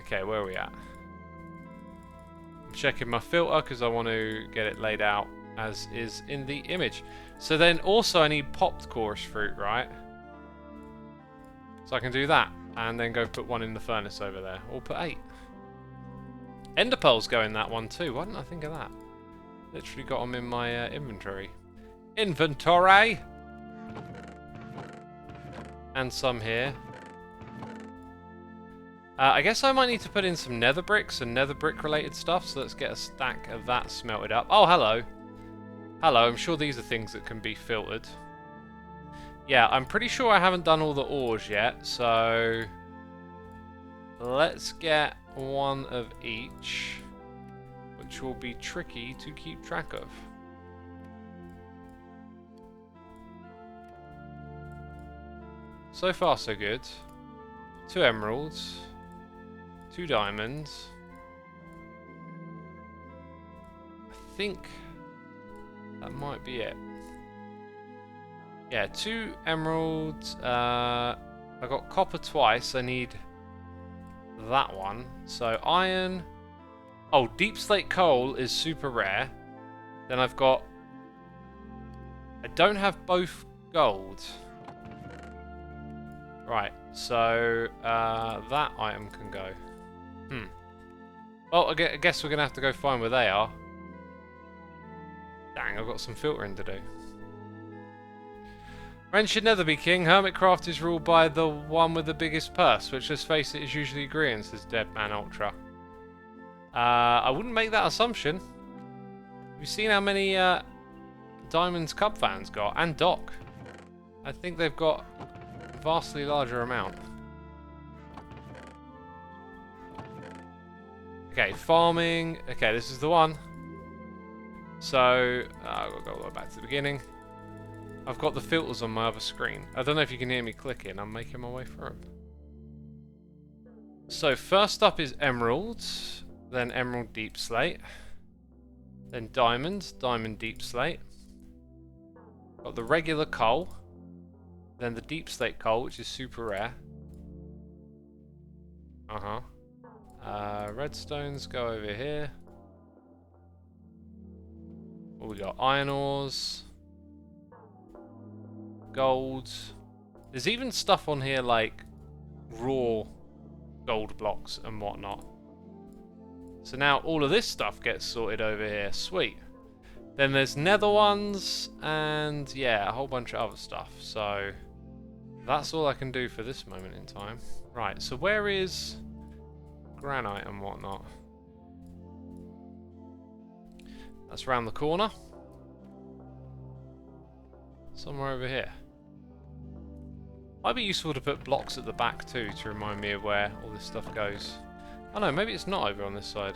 Okay, where are we at? I'm checking my filter because I want to get it laid out as is in the image. So then also I need popped chorus fruit, right? So I can do that and then go put one in the furnace over there. Or put 8. Ender pearls go in that one too. Why didn't I think of that? Literally got them in my inventory. Inventory! And some here. I guess I might need to put in some nether bricks and nether brick related stuff. So let's get a stack of that smelted up. Oh, hello. Hello, I'm sure these are things that can be filtered. Yeah, I'm pretty sure I haven't done all the ores yet. So let's get one of each. Which will be tricky to keep track of. So far so good. 2 emeralds. 2 diamonds. I think that might be it. Yeah, 2 emeralds. I got copper twice. I need that one. So iron. Oh, deep slate coal is super rare. Then I've got... I don't have both gold. Right, so that item can go. Well, I guess we're going to have to go find where they are. Dang, I've got some filtering to do. Ren should never be king. Hermitcraft is ruled by the one with the biggest purse, which, let's face it, is usually green, says Deadman Ultra. I wouldn't make that assumption. Have you seen how many Diamonds Cup fans got? And Doc. I think they've got a vastly larger amount. Okay, farming. Okay, this is the one. So, I've got to go all the way back to the beginning. I've got the filters on my other screen. I don't know if you can hear me clicking. I'm making my way through them. So first up is emeralds, then emerald deep slate, then diamond, diamond deep slate. Got the regular coal, then the deep slate coal, which is super rare. Redstones go over here. What we got? Iron ores, gold. There's even stuff on here like raw gold blocks and whatnot. So now all of this stuff gets sorted over here. Sweet. Then there's nether ones and yeah, a whole bunch of other stuff. So that's all I can do for this moment in time. Right, so where is granite and whatnot? That's around the corner. Somewhere over here. Might be useful to put blocks at the back too to remind me of where all this stuff goes. Oh no, maybe it's not over on this side.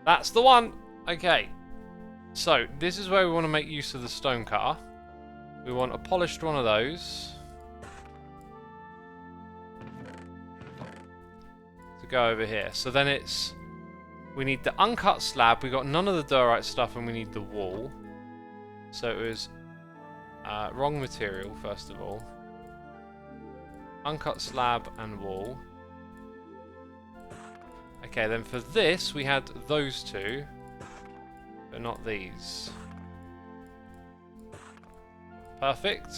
That's the one! Okay. So, this is where we want to make use of the stone cutter. We want a polished one of those to go over here. So then it's... we need the uncut slab, we got none of the diorite stuff, and we need the wall. So it was wrong material, first of all. Uncut slab and wall. Okay, then for this, we had those two, but not these. Perfect.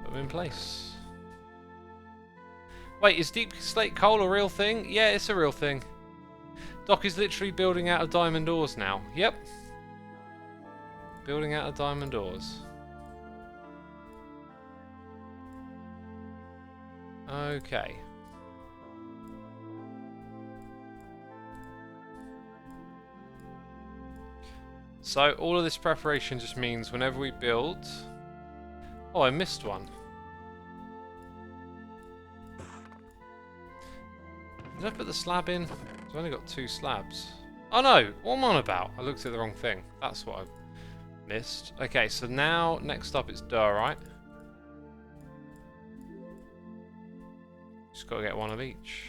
Put them in place. Wait, is deep slate coal a real thing? Yeah, it's a real thing. Doc is literally building out of diamond ores now. Yep. Building out of diamond ores. Okay. So, all of this preparation just means whenever we build... oh, I missed one. Did I put the slab in? I've only got 2 slabs. Oh no! What am I on about? I looked at the wrong thing. That's what I missed. Okay, so now, next up it's diorite. Just gotta get one of each.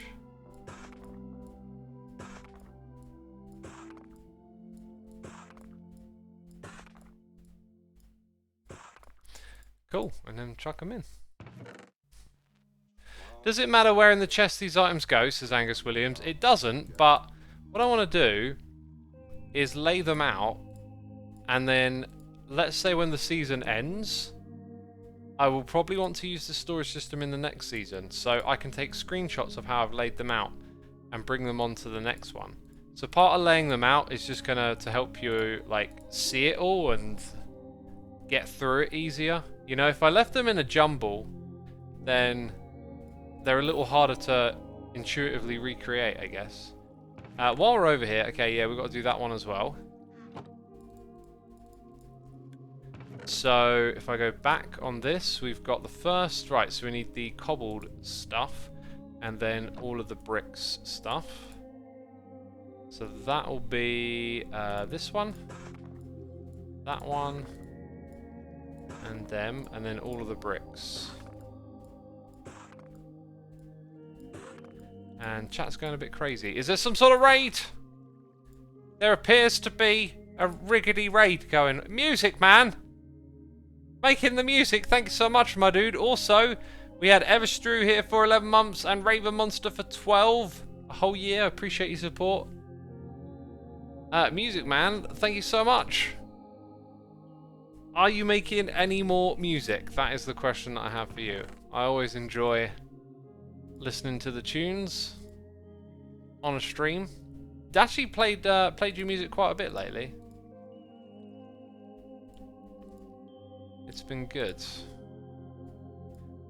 Cool, and then chuck them in. Does it matter where in the chest these items go, says Angus Williams? It doesn't, but what I want to do is lay them out, and then, let's say when the season ends, I will probably want to use the storage system in the next season, so I can take screenshots of how I've laid them out and bring them on to the next one. So part of laying them out is just gonna to help you like see it all and get through it easier. You know, if I left them in a jumble, then they're a little harder to intuitively recreate, I guess. While we're over here, okay, yeah, we've got to do that one as well. So, if I go back on this, we've got the first... right, so we need the cobbled stuff, and then all of the bricks stuff. So that will be this one, that one, and them, and then all of the bricks. And chat's going a bit crazy. Is there some sort of raid? There appears to be a riggedy raid going. Music, man! Making the music, thank you so much, my dude. Also, we had Everstrew here for 11 months and Raven Monster for 12. A whole year, appreciate your support. Music, man, thank you so much. Are you making any more music? That is the question that I have for you. I always enjoy listening to the tunes on a stream. Actually played your music quite a bit lately. It's been good.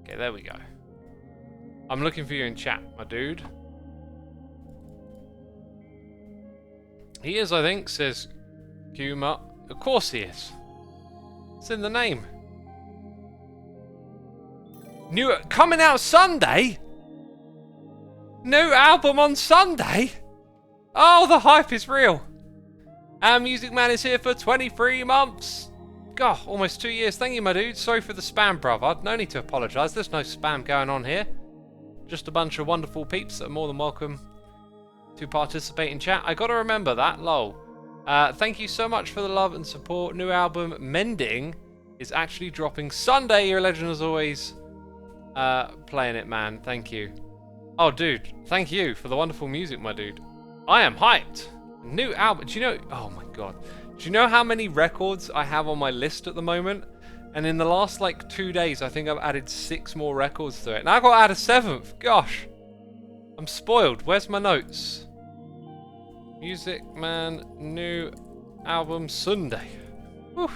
Okay, there we go. I'm looking for you in chat, my dude. He is, I think, says Kuma. Of course he is. It's in the name. New coming out Sunday? New album on Sunday? Oh, the hype is real. Our Music Man is here for 23 months. God, almost 2 years. Thank you, my dude. Sorry for the spam, brother. No need to apologise. There's no spam going on here. Just a bunch of wonderful peeps that are more than welcome to participate in chat. I gotta remember that, lol. Thank you so much for the love and support. New album, Mending, is actually dropping Sunday. You're a legend as always. Playing it, man. Thank you. Oh, dude. Thank you for the wonderful music, my dude. I am hyped. New album. Do you know... Oh, my God. Do you know how many records I have on my list at the moment? And in the last, like, 2 days, I think I've added 6 more records to it. Now I've got to add a 7th. Gosh. I'm spoiled. Where's my notes? Music Man, new album, Sunday. Whew.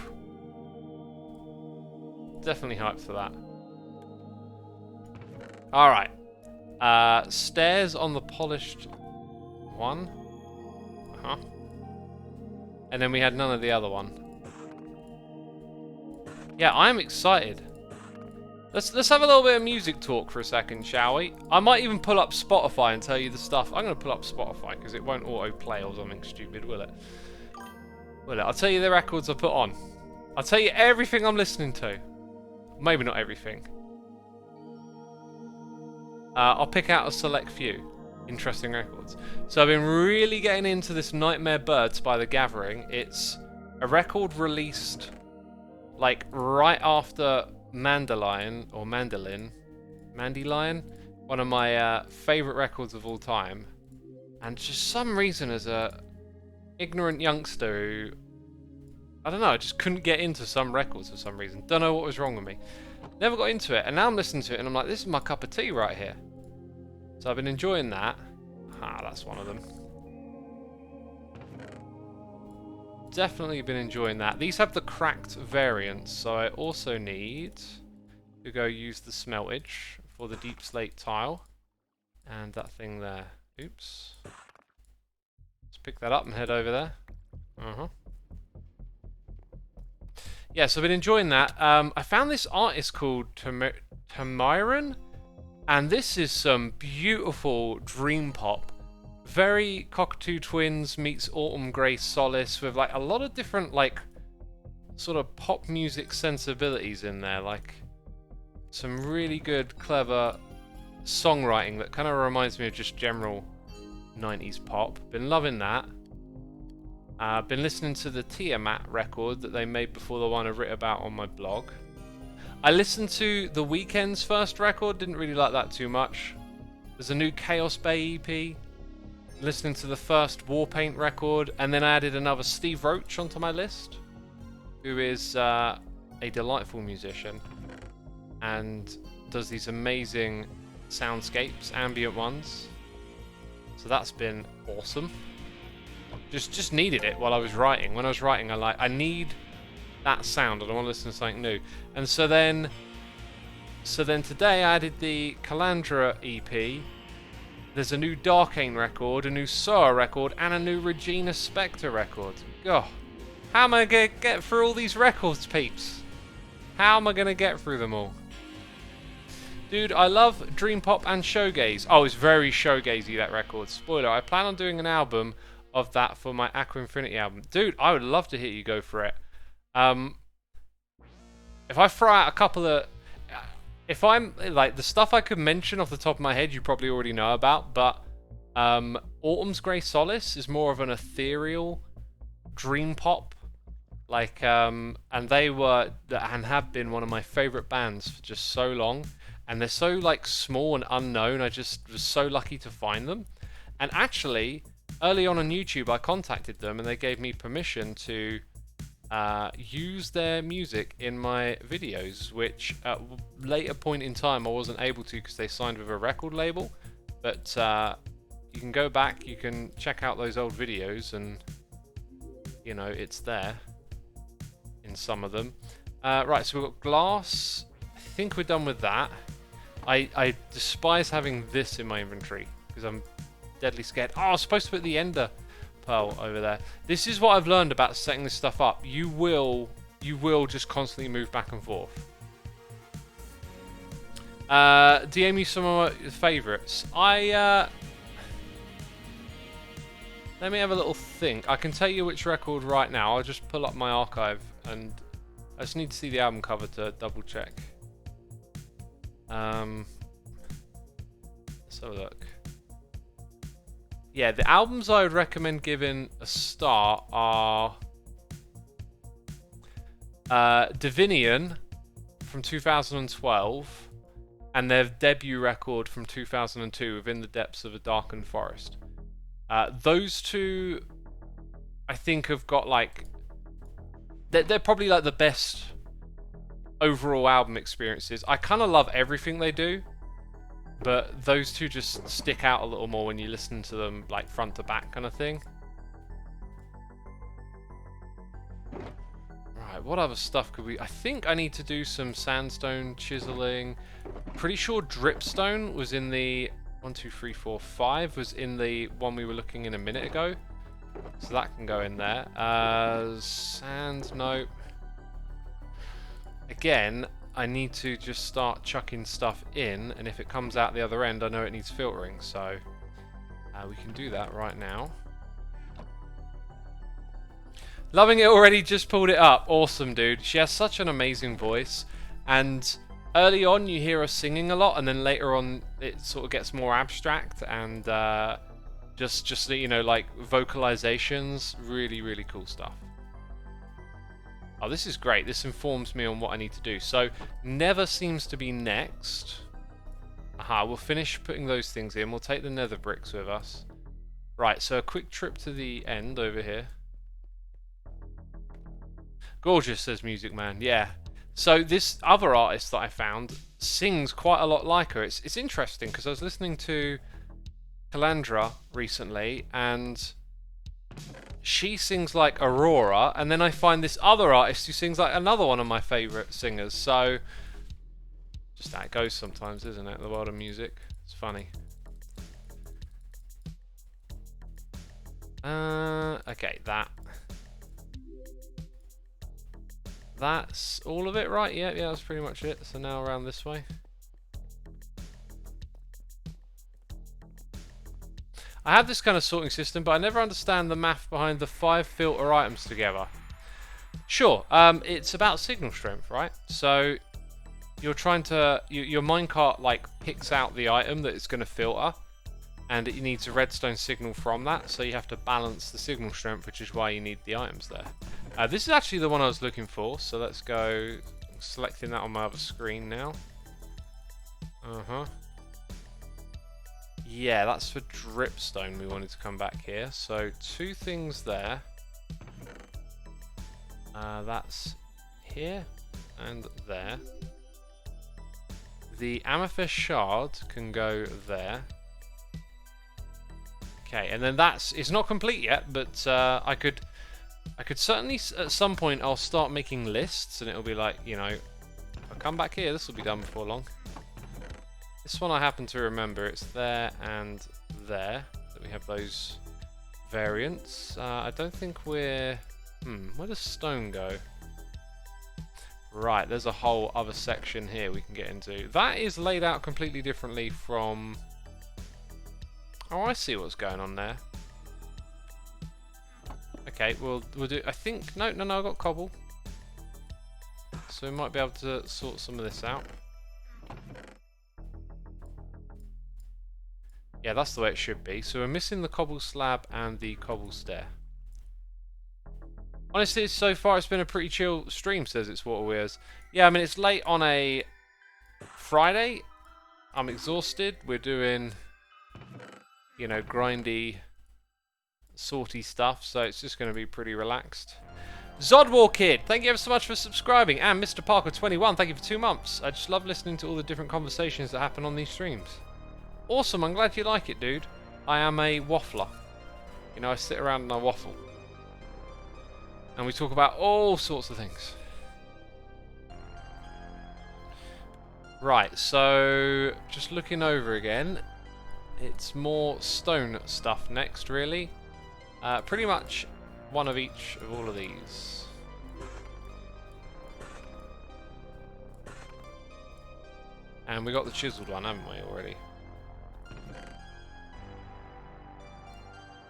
Definitely hyped for that. Alright. Stairs on the polished one. Uh-huh. And then we had none of the other one. Yeah, I'm excited. Let's have a little bit of music talk for a second, shall we? I might even pull up Spotify and tell you the stuff. I'm going to pull up Spotify because it won't auto-play or something stupid, will it? Will it? I'll tell you the records I put on. I'll tell you everything I'm listening to. Maybe not everything. I'll pick out a select few interesting records. So I've been really getting into this Nightmare Birds by The Gathering. It's a record released like right after Mandelion, one of my favourite records of all time. And just some reason, as a ignorant youngster who, I don't know, I just couldn't get into some records for some reason. Don't know what was wrong with me. Never got into it, and now I'm listening to it and I'm like, this is my cup of tea right here. So I've been enjoying that. Ah, that's one of them. Definitely been enjoying that. These have the cracked variants, so I also need to go use the smeltage for the deep slate tile. And that thing there. Oops. Let's pick that up and head over there. Yeah, so I've been enjoying that. I found this artist called Tamiran, and this is some beautiful dream pop. Very Cockatoo Twins meets Autumn Grey Solace with like a lot of different like sort of pop music sensibilities in there, like some really good, clever songwriting that kind of reminds me of just general 90s pop. Been loving that. Been listening to the Tiamat record that they made before the one I've written about on my blog. I listened to The Weeknd's first record, didn't really like that too much. There's a new Chaos Bay EP. Listening to the first Warpaint record, and then I added another Steve Roach onto my list, who is a delightful musician and does these amazing soundscapes, ambient ones. So that's been awesome. Just needed it while I was writing. When I was writing, I need that sound, and I want to listen to something new. And so then today I added the Calandra EP. There's a new Darkane record, a new Soa record, and a new Regina Spektor record. God, how am I going to get through all these records, peeps? How am I going to get through them all? Dude, I love dream pop and showgaze. Oh, it's very showgazy, that record. Spoiler, I plan on doing an album of that for my Aqua Infinity album. Dude, I would love to hear you go for it. If I throw out a couple of... If I'm, like, the stuff I could mention off the top of my head, you probably already know about, but Autumn's Grey Solace is more of an ethereal dream pop. Like, and they were, and have been one of my favourite bands for just so long. And they're so, like, small and unknown, I just was so lucky to find them. And actually, early on YouTube, I contacted them, and they gave me permission to use their music in my videos, which at a later point in time I wasn't able to because they signed with a record label. But you can go back, you can check out those old videos, and you know, it's there in some of them. Right, so we've got glass. I think we're done with that. I despise having this in my inventory because I'm deadly scared. Oh, I was supposed to put the ender pearl over there. This is what I've learned about setting this stuff up. You will just constantly move back and forth. DM me some of my favourites. I Let me have a little think. I can tell you which record right now. I'll just pull up my archive and I just need to see the album cover to double check. Let's have a look. Yeah, the albums I would recommend giving a start are Divinian from 2012 and their debut record from 2002, Within the Depths of a Darkened Forest. Those two, I think, have got like... They're probably like the best overall album experiences. I kind of love everything they do, but those two just stick out a little more when you listen to them like front to back kind of thing. Right, what other stuff could we... I think I need to do some sandstone chiseling. Pretty sure dripstone was in the 1, 2, 3, 4, 5 was in the one we were looking in a minute ago. So that can go in there. Sand, nope. Again, I need to just start chucking stuff in, and if it comes out the other end, I know it needs filtering, so we can do that right now. Loving it already, just pulled it up. Awesome, dude. She has such an amazing voice, and early on you hear her singing a lot, and then later on it sort of gets more abstract, and just you know, like vocalizations. Really, really cool stuff. Oh, this is great. This informs me on what I need to do. So, never seems to be next. Aha, we'll finish putting those things in. We'll take the nether bricks with us. Right, so a quick trip to the end over here. Gorgeous, says Music Man. Yeah. So, this other artist that I found sings quite a lot like her. It's interesting, because I was listening to Calandra recently, and she sings like Aurora, and then I find this other artist who sings like another one of my favourite singers. So, just how it goes sometimes, isn't it? The world of music. It's funny. Okay, that's all of it, right? Yeah, that's pretty much it. So now around this way. I have this kind of sorting system, but I never understand the math behind the 5 filter items together. Sure, it's about signal strength, right? So you're trying to... your minecart like picks out the item that it's going to filter, and it needs a redstone signal from that, so you have to balance the signal strength, which is why you need the items there. This is actually the one I was looking for, so let's go... selecting that on my other screen now. Yeah, that's for dripstone. We wanted to come back here. So 2 things there. That's here and there. The amethyst shard can go there. Okay, and then it's not complete yet, but I could certainly at some point I'll start making lists, and it'll be like, you know, I'll come back here. This will be done before long. This one I happen to remember, it's there and there, that we have those variants. I don't think we're... where does stone go? Right, there's a whole other section here we can get into. That is laid out completely differently from... Oh, I see what's going on there. Okay, we'll do... I think... No, I've got cobble. So we might be able to sort some of this out. Yeah, that's the way it should be. So we're missing the cobble slab and the cobble stair. Honestly, so far it's been a pretty chill stream, says It's Water Wears. Yeah, I mean, it's late on a Friday. I'm exhausted. We're doing, you know, grindy, sorty stuff, so it's just going to be pretty relaxed. Zodwar Kid, thank you ever so much for subscribing. And Mr. Parker21, thank you for 2 months. I just love listening to all the different conversations that happen on these streams. Awesome, I'm glad you like it, dude. I am a waffler. You know, I sit around and I waffle. And we talk about all sorts of things. Right, so just looking over again. It's more stone stuff next, really. Pretty much one of each of all of these. And we got the chiseled one, haven't we, already?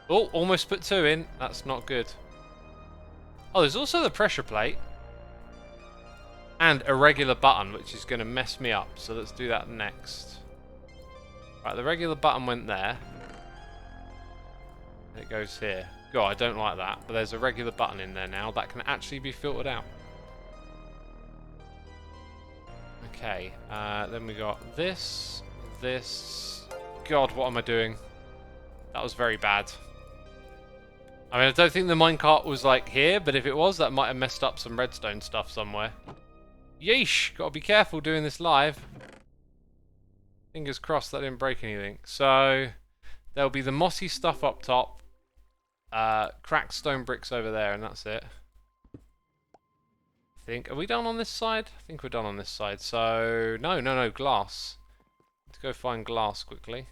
Oh, almost put 2 in. That's not good. Oh, there's also the pressure plate. And a regular button, which is going to mess me up. So let's do that next. Right, the regular button went there. And it goes here. God, I don't like that. But there's a regular button in there now that can actually be filtered out. Okay, then we got this. God, what am I doing? That was very bad. I mean, I don't think the minecart was like here, but if it was, that might have messed up some redstone stuff somewhere. Yeesh! Gotta be careful doing this live. Fingers crossed that didn't break anything. So, there'll be the mossy stuff up top. Cracked stone bricks over there, and that's it. I think. Are we done on this side? I think we're done on this side. So, no, glass. Let's go find glass quickly.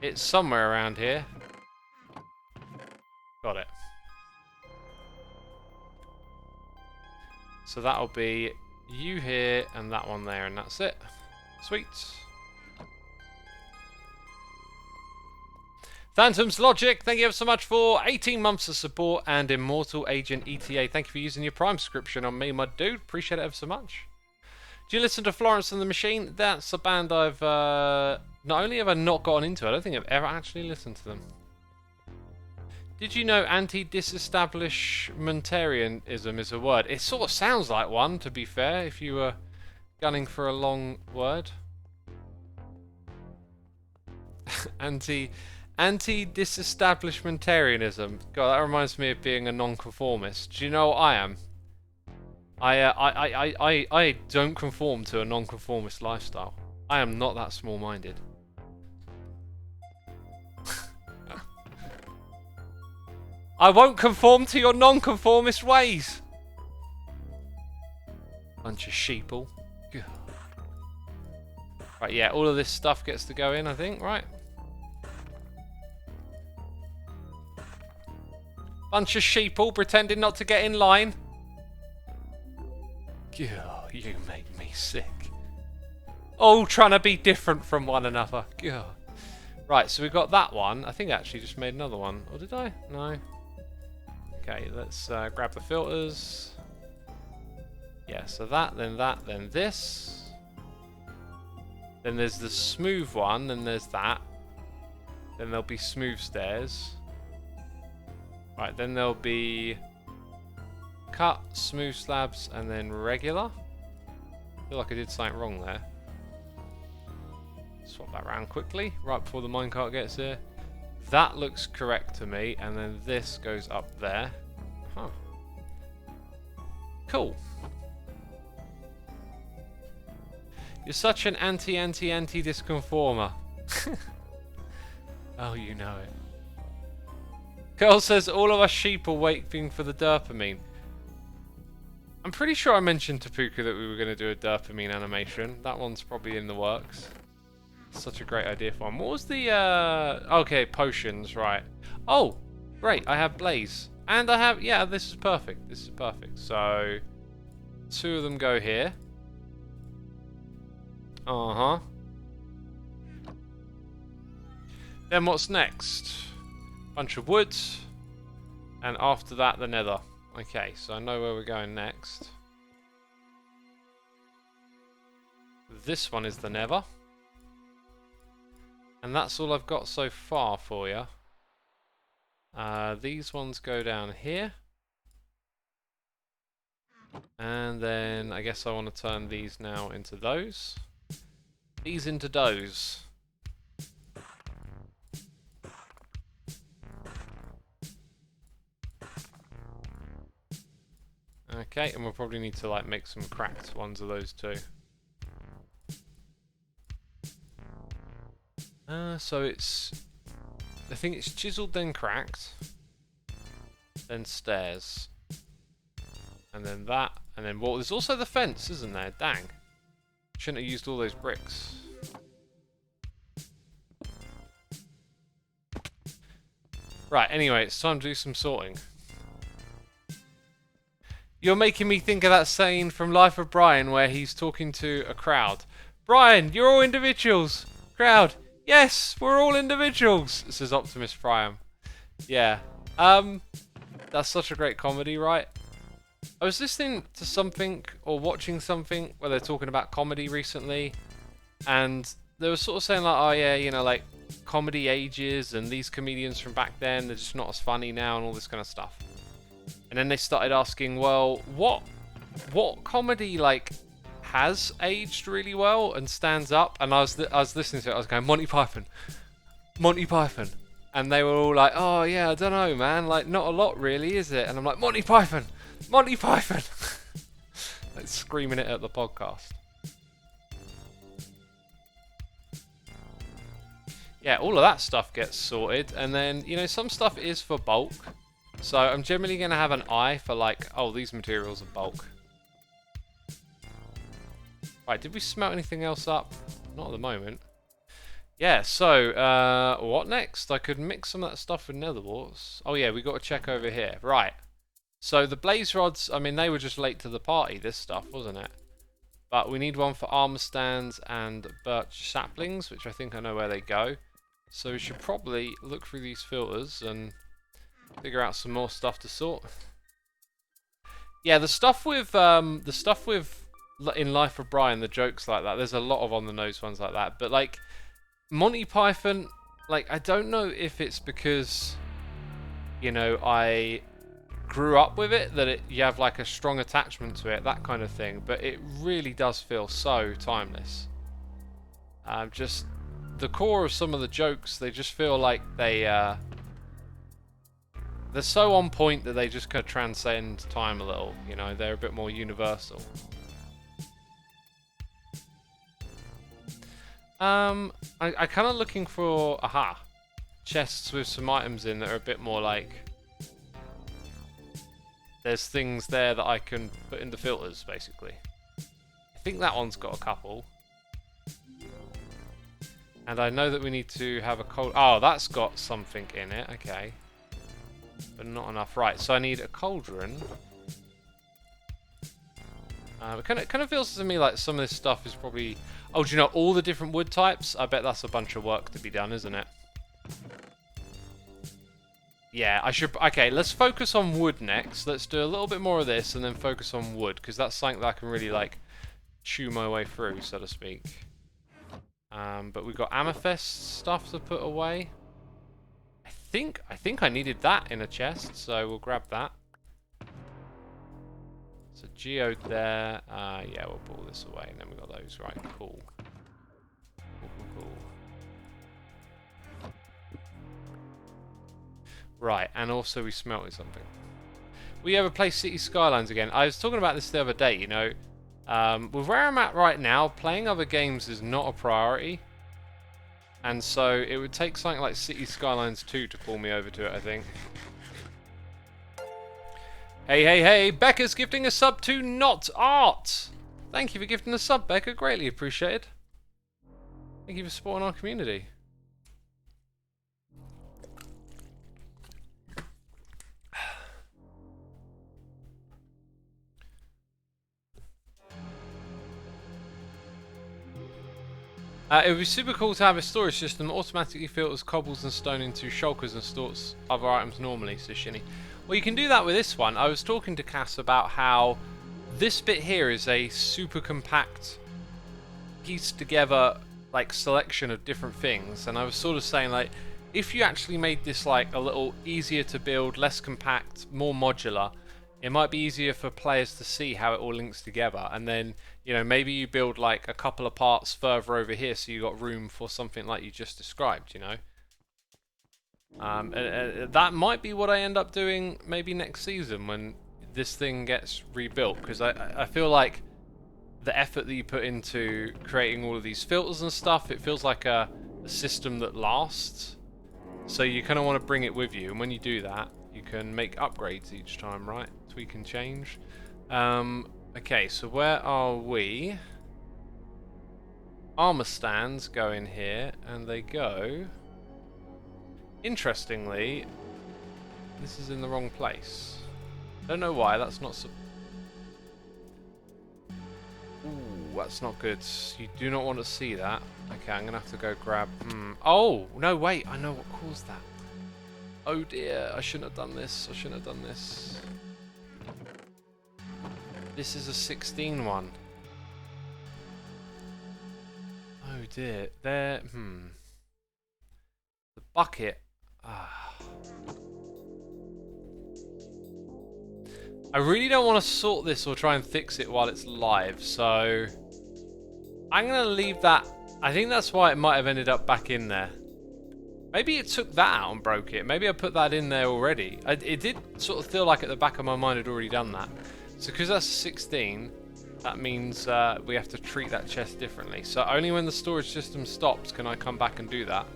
It's somewhere around here. Got it. So that'll be you here and that one there, and that's it. Sweet. Phantom's Logic, thank you ever so much for 18 months of support, and Immortal Agent ETA, thank you for using your Prime subscription on me, my dude. Appreciate it ever so much. Do you listen to Florence and the Machine? That's a band I've not only have I not gotten into, I don't think I've ever actually listened to them. Did you know anti-disestablishmentarianism is a word? It sort of sounds like one, to be fair, if you were gunning for a long word. Anti-disestablishmentarianism. God, that reminds me of being a non-conformist. Do you know what I am? I don't conform to a non-conformist lifestyle. I am not that small-minded. I won't conform to your non-conformist ways. Bunch of sheeple. Right, yeah, all of this stuff gets to go in, I think, right? Bunch of sheeple pretending not to get in line. God, you make me sick. All trying to be different from one another. God. Right, so we've got that one. I think I actually just made another one. Or did I? No. Okay, let's grab the filters. Yeah, so that, then this. Then there's the smooth one, then there's that. Then there'll be smooth stairs. Right, then there'll be cut, smooth slabs, and then regular. I feel like I did something wrong there. Swap that around quickly, right before the minecart gets here. That looks correct to me, and then this goes up there. Huh. Cool. You're such an anti-disconformer. Oh, you know it. Curl says, all of us sheep are waiting for the dopamine. I'm pretty sure I mentioned to Puka that we were going to do a dopamine animation. That one's probably in the works. Such a great idea for one. What was the, okay, potions, right. Oh, great, I have Blaze. And I have, yeah, this is perfect. This is perfect. So, 2 of them go here. Uh-huh. Then what's next? Bunch of wood. And after that, the nether. Okay, so I know where we're going next. This one is the nether. And that's all I've got so far for you. These ones go down here. And then I guess I want to turn these now into those. These into those. Okay, and we'll probably need to like make some cracked ones of those too. So it's, I think it's chiseled then cracked, then stairs, and then that, and then well, there's also the fence, isn't there? Dang, shouldn't have used all those bricks. Right, anyway, it's time to do some sorting. You're making me think of that scene from Life of Brian where he's talking to a crowd. Brian, you're all individuals. Crowd, yes, we're all individuals, says Optimus Prime. Yeah. That's such a great comedy, right? I was listening to something or watching something where they're talking about comedy recently, and they were sort of saying like, oh yeah, you know, like comedy ages and these comedians from back then, they're just not as funny now and all this kind of stuff. And then they started asking, well, what comedy like has aged really well and stands up? And I was listening to it, I was going, Monty Python. And they were all like, oh yeah, I don't know, man, like not a lot really, is it? And I'm like, Monty Python, like screaming it at the podcast. Yeah, all of that stuff gets sorted, and then, you know, some stuff is for bulk. So I'm generally going to have an eye for like, oh, these materials are bulk. Right, did we smelt anything else up? Not at the moment. Yeah, so, what next? I could mix some of that stuff with nether warts. Oh yeah, we got to check over here. Right. So the blaze rods, I mean, they were just late to the party, this stuff, wasn't it? But we need one for armor stands and birch saplings, which I think I know where they go. So we should probably look through these filters and figure out some more stuff to sort. Yeah, the stuff with in Life of Brian, the jokes like that, there's a lot of on the nose ones like that. But like Monty Python, like I don't know if it's because, you know, I grew up with it, that you have like a strong attachment to it, that kind of thing. But it really does feel so timeless. Just the core of some of the jokes, they just feel like they're so on point that they just kind of transcend time a little. You know, they're a bit more universal. I kind of looking for chests with some items in that are a bit more like, there's things there that I can put in the filters, basically. I think that one's got a couple. And I know that we need to have a cold... Oh, that's got something in it, okay. But not enough. Right, so I need a cauldron. It kind of feels to me like some of this stuff is probably... Oh, do you know all the different wood types? I bet that's a bunch of work to be done, isn't it? Yeah, I should... Okay, let's focus on wood next. Let's do a little bit more of this and then focus on wood, because that's something that I can really, like, chew my way through, so to speak. But we've got amethyst stuff to put away. I think I needed that in a chest, so we'll grab that. So geode there. Yeah, we'll pull this away, and then we've got those. Right, cool. Cool. Right, and also we smelted something. Will you ever play City Skylines again? I was talking about this the other day, you know. With where I'm at right now, playing other games is not a priority. And so it would take something like City Skylines 2 to pull me over to it, I think. Hey, Becca's gifting a sub to Not Art. Thank you for gifting a sub, Becca. Greatly appreciated. Thank you for supporting our community. It would be super cool to have a storage system that automatically filters cobbles and stone into shulkers and stores other items normally, says Shinny. Well, you can do that with this one. I was talking to Cass about how this bit here is a super compact, pieced together, like, selection of different things. And I was sort of saying, like, if you actually made this, like, a little easier to build, less compact, more modular, it might be easier for players to see how it all links together. And then, you know, maybe you build like a couple of parts further over here so you got room for something like you just described, you know. That might be what I end up doing maybe next season when this thing gets rebuilt, because I feel like the effort that you put into creating all of these filters and stuff, it feels like a system that lasts. So you kind of want to bring it with you, and when you do that, you can make upgrades each time, right? Tweak and change. Okay, so where are we? Armor stands go in here, and they go... Interestingly, this is in the wrong place. Don't know why, that's not so... Ooh. that's not good. You do not want to see that. Okay, I'm going to have to go grab... Oh, no, wait. I know what caused that. Oh, dear. I shouldn't have done this. I shouldn't have done this. This is a 16 one. Oh, dear. There... The bucket... I really don't want to sort this or try and fix it while it's live, so I'm going to leave that. I think that's why it might have ended up back in there. Maybe it took that out and broke it. Maybe I put that in there already. It did sort of feel like at the back of my mind I'd already done that. So because that's 16, that means we have to treat that chest differently. So only when the storage system stops can I come back and do that.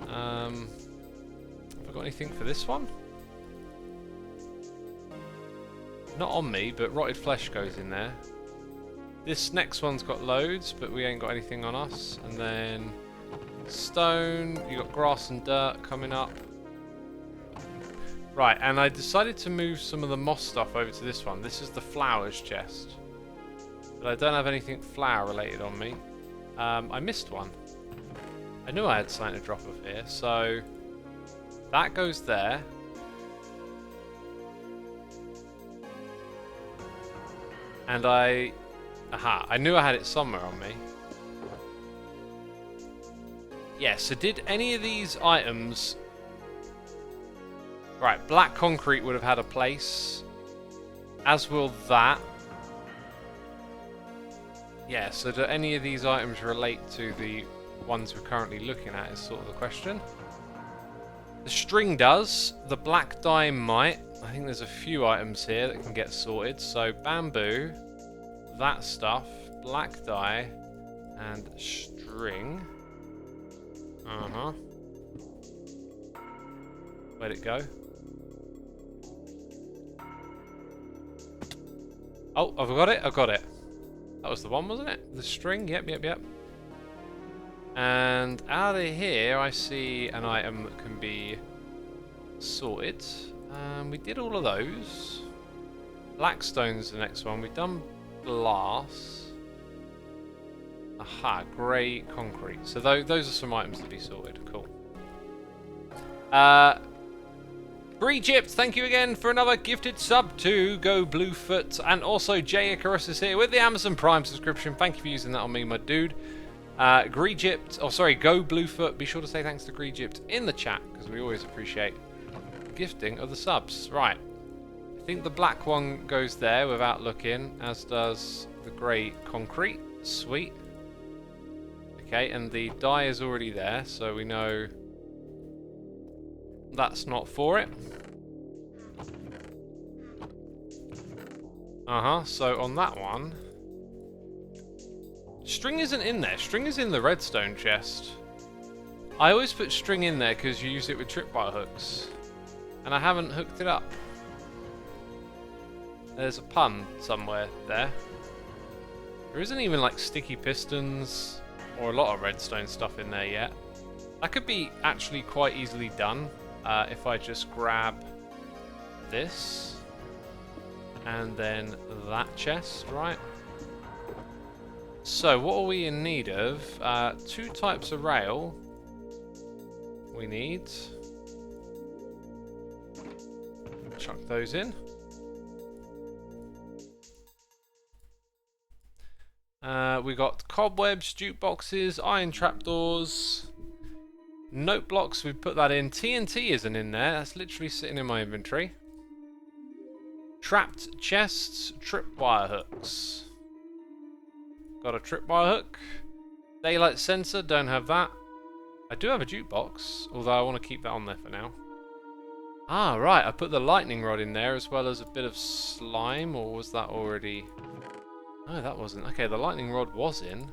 Have I got anything for this one? Not on me, but rotted flesh goes in there. This next one's got loads, but we ain't got anything on us. And then stone, you got grass and dirt coming up. Right, and I decided to move some of the moss stuff over to this one. This is the flowers chest. But I don't have anything flower related on me. I missed one. I knew I had something to drop off here, so that goes there. And I knew I had it somewhere on me. Yeah, so did any of these items... Right, black concrete would have had a place. As will that. Yeah, so do any of these items relate to the ones we're currently looking at is sort of the question. The string does. The black dye might. I think there's a few items here that can get sorted. So bamboo, that stuff, black dye, and string. Where'd it go? Oh, I've got it. I've got it. That was the one, wasn't it? The string. Yep. And out of here, I see an item that can be sorted. We did all of those. Blackstone's the next one. We've done glass. Aha, grey concrete. So those are some items to be sorted. Cool. Egypt, thank you again for another gifted sub to Go Bluefoot. And also Jay Icarus is here with the Amazon Prime subscription. Thank you for using that on me, my dude. Go Bluefoot. Be sure to say thanks to Egypt in the chat, because we always appreciate gifting of the subs. Right, I think the black one goes there without looking, as does the grey concrete. Sweet. Okay, and the dye is already there, so we know that's not for it. So on that one, string isn't in there. String is in the redstone chest. I always put string in there because you use it with tripwire hooks. And I haven't hooked it up. There's a pun somewhere there. There isn't even like sticky pistons or a lot of redstone stuff in there yet. That could be actually quite easily done if I just grab this and then that chest, right? So what are we in need of? 2 types of rail. We need. Chuck those in. We got cobwebs, jukeboxes, iron trapdoors, note blocks. We put that in. TNT isn't in there. That's literally sitting in my inventory. Trapped chests, tripwire hooks. Got a tripwire hook. Daylight sensor, don't have that. I do have a jukebox, although I want to keep that on there for now. Ah, right, I put the lightning rod in there as well as a bit of slime, or was that already... No, that wasn't. Okay, the lightning rod was in.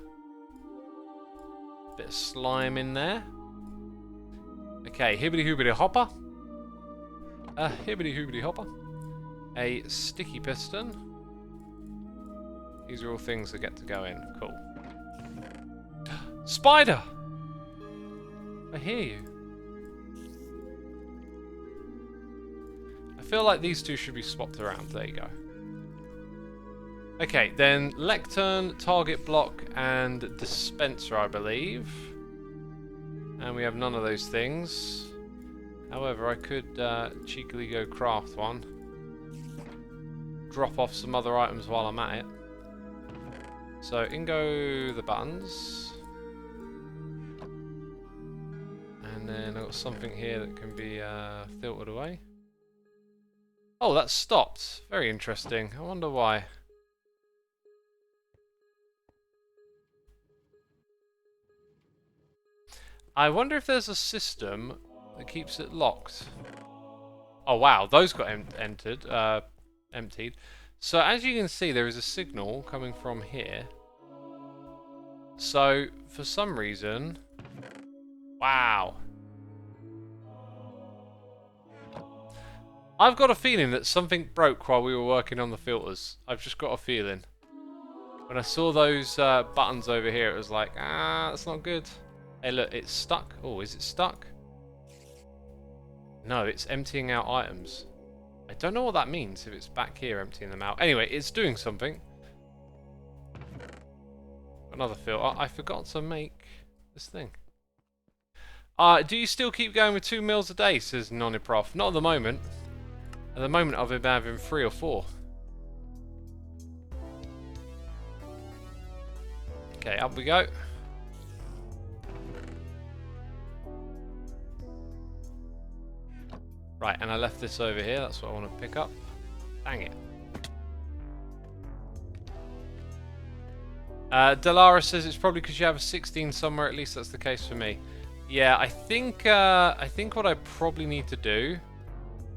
Bit of slime in there. Okay, hibbity hoobity hopper. Hibbity hoobity hopper. A sticky piston. These are all things that get to go in. Cool. Spider! I hear you. I feel like these two should be swapped around. There you go. Okay, then lectern, target block, and dispenser, I believe. And we have none of those things. However, I could cheekily go craft one. Drop off some other items while I'm at it. So, in go the buttons. And then I've got something here that can be filtered away. Oh, that's stopped. Very interesting. I wonder why. I wonder if there's a system that keeps it locked. Oh wow, those got emptied. So as you can see, there is a signal coming from here. So for some reason, wow. I've got a feeling that something broke while we were working on the filters. I've just got a feeling. When I saw those buttons over here, it was like, that's not good. Hey look, it's stuck. Oh, is it stuck? No, it's emptying out items. I don't know what that means, if it's back here emptying them out. Anyway, it's doing something. Another filter. I forgot to make this thing. Do you still keep going with 2 meals a day, says Noniprof? Not at the moment. At the moment, I've been having 3 or 4. Okay, up we go. Right, and I left this over here. That's what I want to pick up. Dang it. Delara says it's probably because you have a 16 somewhere. At least that's the case for me. Yeah, I think what I probably need to do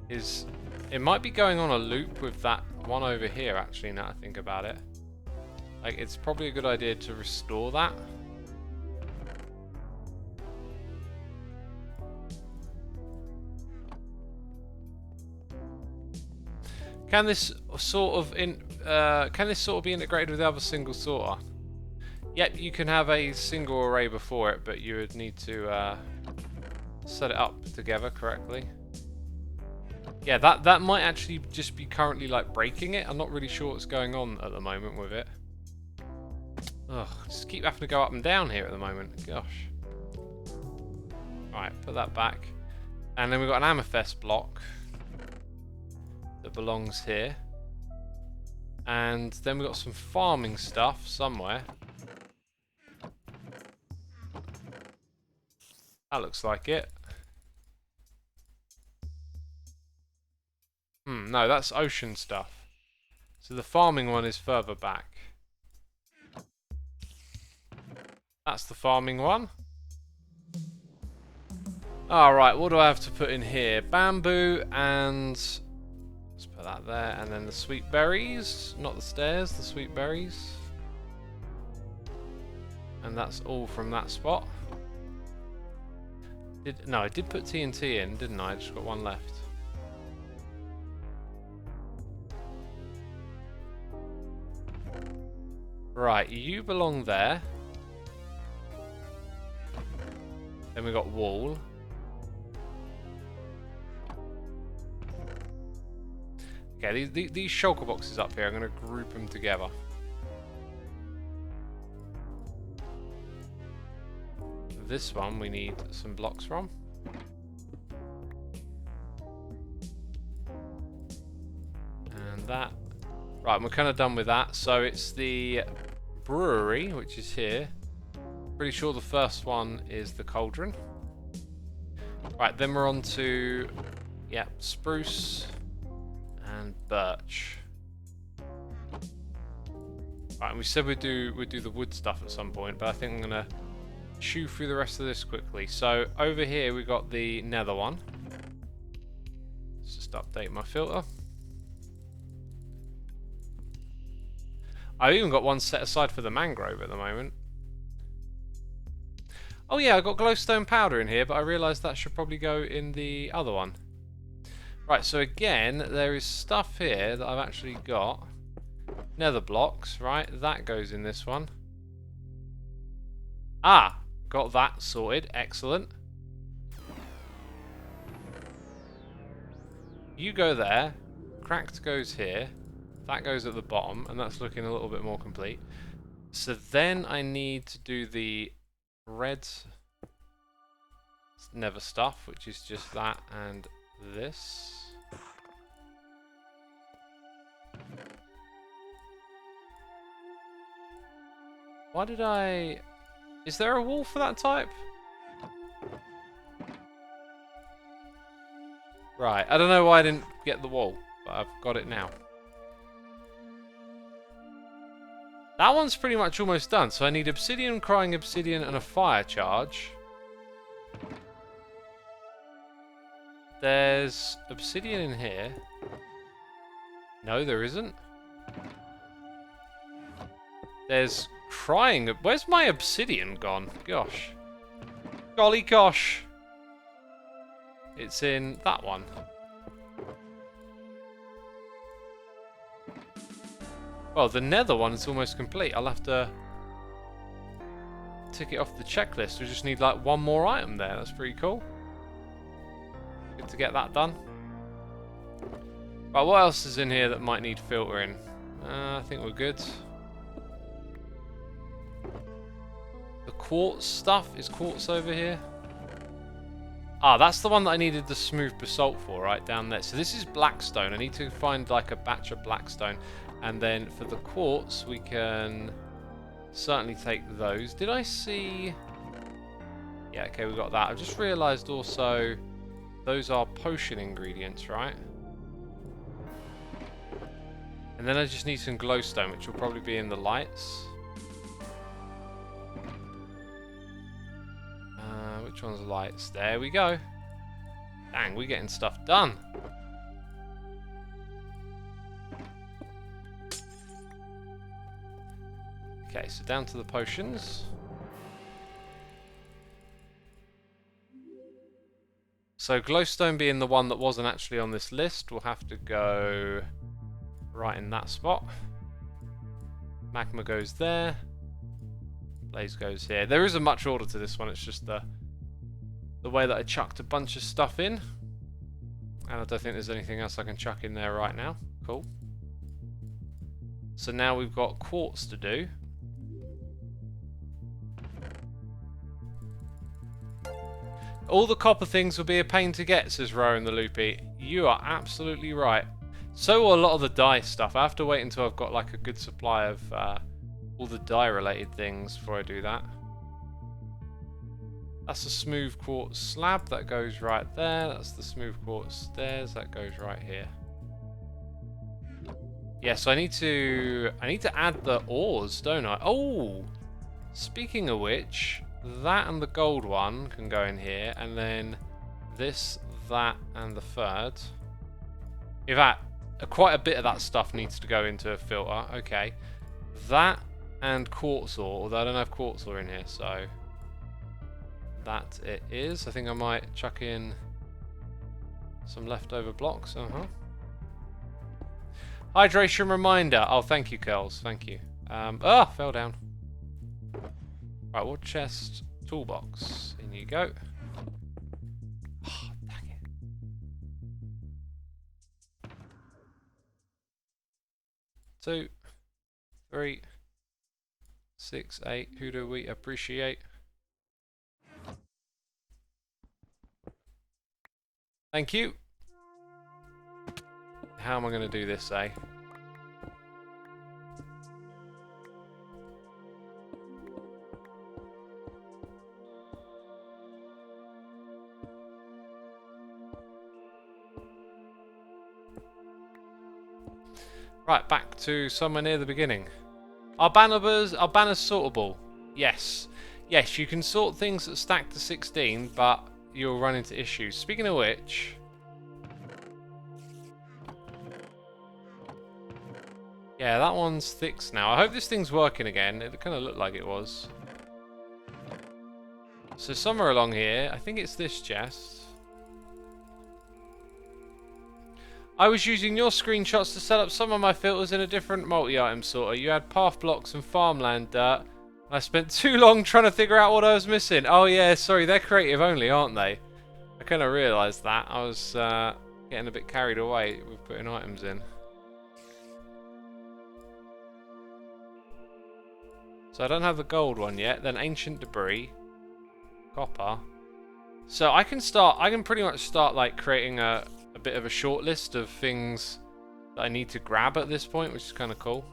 is it might be going on a loop with that one over here. Actually, now I think about it, like it's probably a good idea to restore that. Can this sort of be integrated with the other single sorter? Yep, you can have a single array before it, but you would need to set it up together correctly. Yeah, that might actually just be currently like breaking it. I'm not really sure what's going on at the moment with it. Ugh, just keep having to go up and down here at the moment. Gosh. Right, put that back. And then we've got an amethyst block that belongs here. And then we've got some farming stuff somewhere. That looks like it. No, that's ocean stuff. So the farming one is further back. That's the farming one. Alright, what do I have to put in here? Bamboo and... let's put that there. And then the sweet berries. Not the stairs, the sweet berries. And that's all from that spot. No, I did put TNT in, didn't I? I just got one left. Right, you belong there. Then we got wall. Okay, these shulker boxes up here, I'm going to group them together. This one we need some blocks from. And that. Right, we're kind of done with that. So it's the brewery, which is here. Pretty sure the first one is the cauldron. Right, then we're on to, yeah, spruce and birch. Right, and we said we'd do the wood stuff at some point, but I think I'm gonna chew through the rest of this quickly. So over here we got the nether one. Let's just update my filter. I've even got one set aside for the mangrove at the moment. Oh yeah, I got glowstone powder in here, but I realised that should probably go in the other one. Right, so again, there is stuff here that I've actually got. Nether blocks, right? That goes in this one. Ah, got that sorted. Excellent. You go there. Cracked goes here. that goes at the bottom, and that's looking a little bit more complete. So then I need to do the red nether stuff, which is just that and this. Why did I... Is there a wall for that type? Right, I don't know why I didn't get the wall, but I've got it now. That one's pretty much almost done, so I need obsidian, crying obsidian, and a fire charge. There's obsidian in here. No, there isn't. There's crying... Where's my obsidian gone? Gosh. Golly gosh. It's in that one. Well, the nether one is almost complete. I'll have to tick it off the checklist. We just need like one more item there. That's pretty cool. Good to get that done. Right, what else is in here that might need filtering? I think we're good. The quartz stuff. Is quartz over here? Ah, that's the one that I needed the smooth basalt for, right down there. So this is blackstone. I need to find like a batch of blackstone. And then for the quartz, we can certainly take those. Did I see... Yeah, okay, we got that. I've just realised also those are potion ingredients, right? And then I just need some glowstone, which will probably be in the lights. Which one's lights? There we go. Dang, we're getting stuff done. Okay, so down to the potions. So glowstone being the one that wasn't actually on this list, will have to go right in that spot. Magma goes there. Blaze goes here. There isn't much order to this one, it's just the way that I chucked a bunch of stuff in. And I don't think there's anything else I can chuck in there right now. Cool. So now we've got quartz to do. All the copper things will be a pain to get, says Rowan the Loopy. You are absolutely right. So will a lot of the dye stuff. I have to wait until I've got like a good supply of all the dye related things before I do that. That's a smooth quartz slab that goes right there. That's the smooth quartz stairs that goes right here. Yeah, so I need to add the ores, don't I? Oh, speaking of which, that and the gold one can go in here, and then this, that, and the third. In fact, quite a bit of that stuff needs to go into a filter. Okay, that and quartz ore, although I don't have quartz ore in here, so that it is. I think I might chuck in some leftover blocks. Hydration reminder. Oh, thank you, Curls. Thank you. Fell down. Right, what chest? Toolbox. In you go. Oh, dang it. 2, 3, 6, 8. Who do we appreciate? Thank you. How am I going to do this, eh? Right, back to somewhere near the beginning. Are banners sortable? Yes. Yes, you can sort things that stack to 16, but you'll run into issues. Speaking of which... Yeah, that one's fixed now. I hope this thing's working again. It kind of looked like it was. So somewhere along here, I think it's this chest. I was using your screenshots to set up some of my filters in a different multi-item sorter. You had path blocks and farmland dirt. I spent too long trying to figure out what I was missing. Oh yeah, sorry, they're creative only, aren't they? I kind of realised that. I was getting a bit carried away with putting items in. So I don't have the gold one yet. Then ancient debris. Copper. So I can pretty much start like creating a bit of a short list of things that I need to grab at this point, which is kind of cool.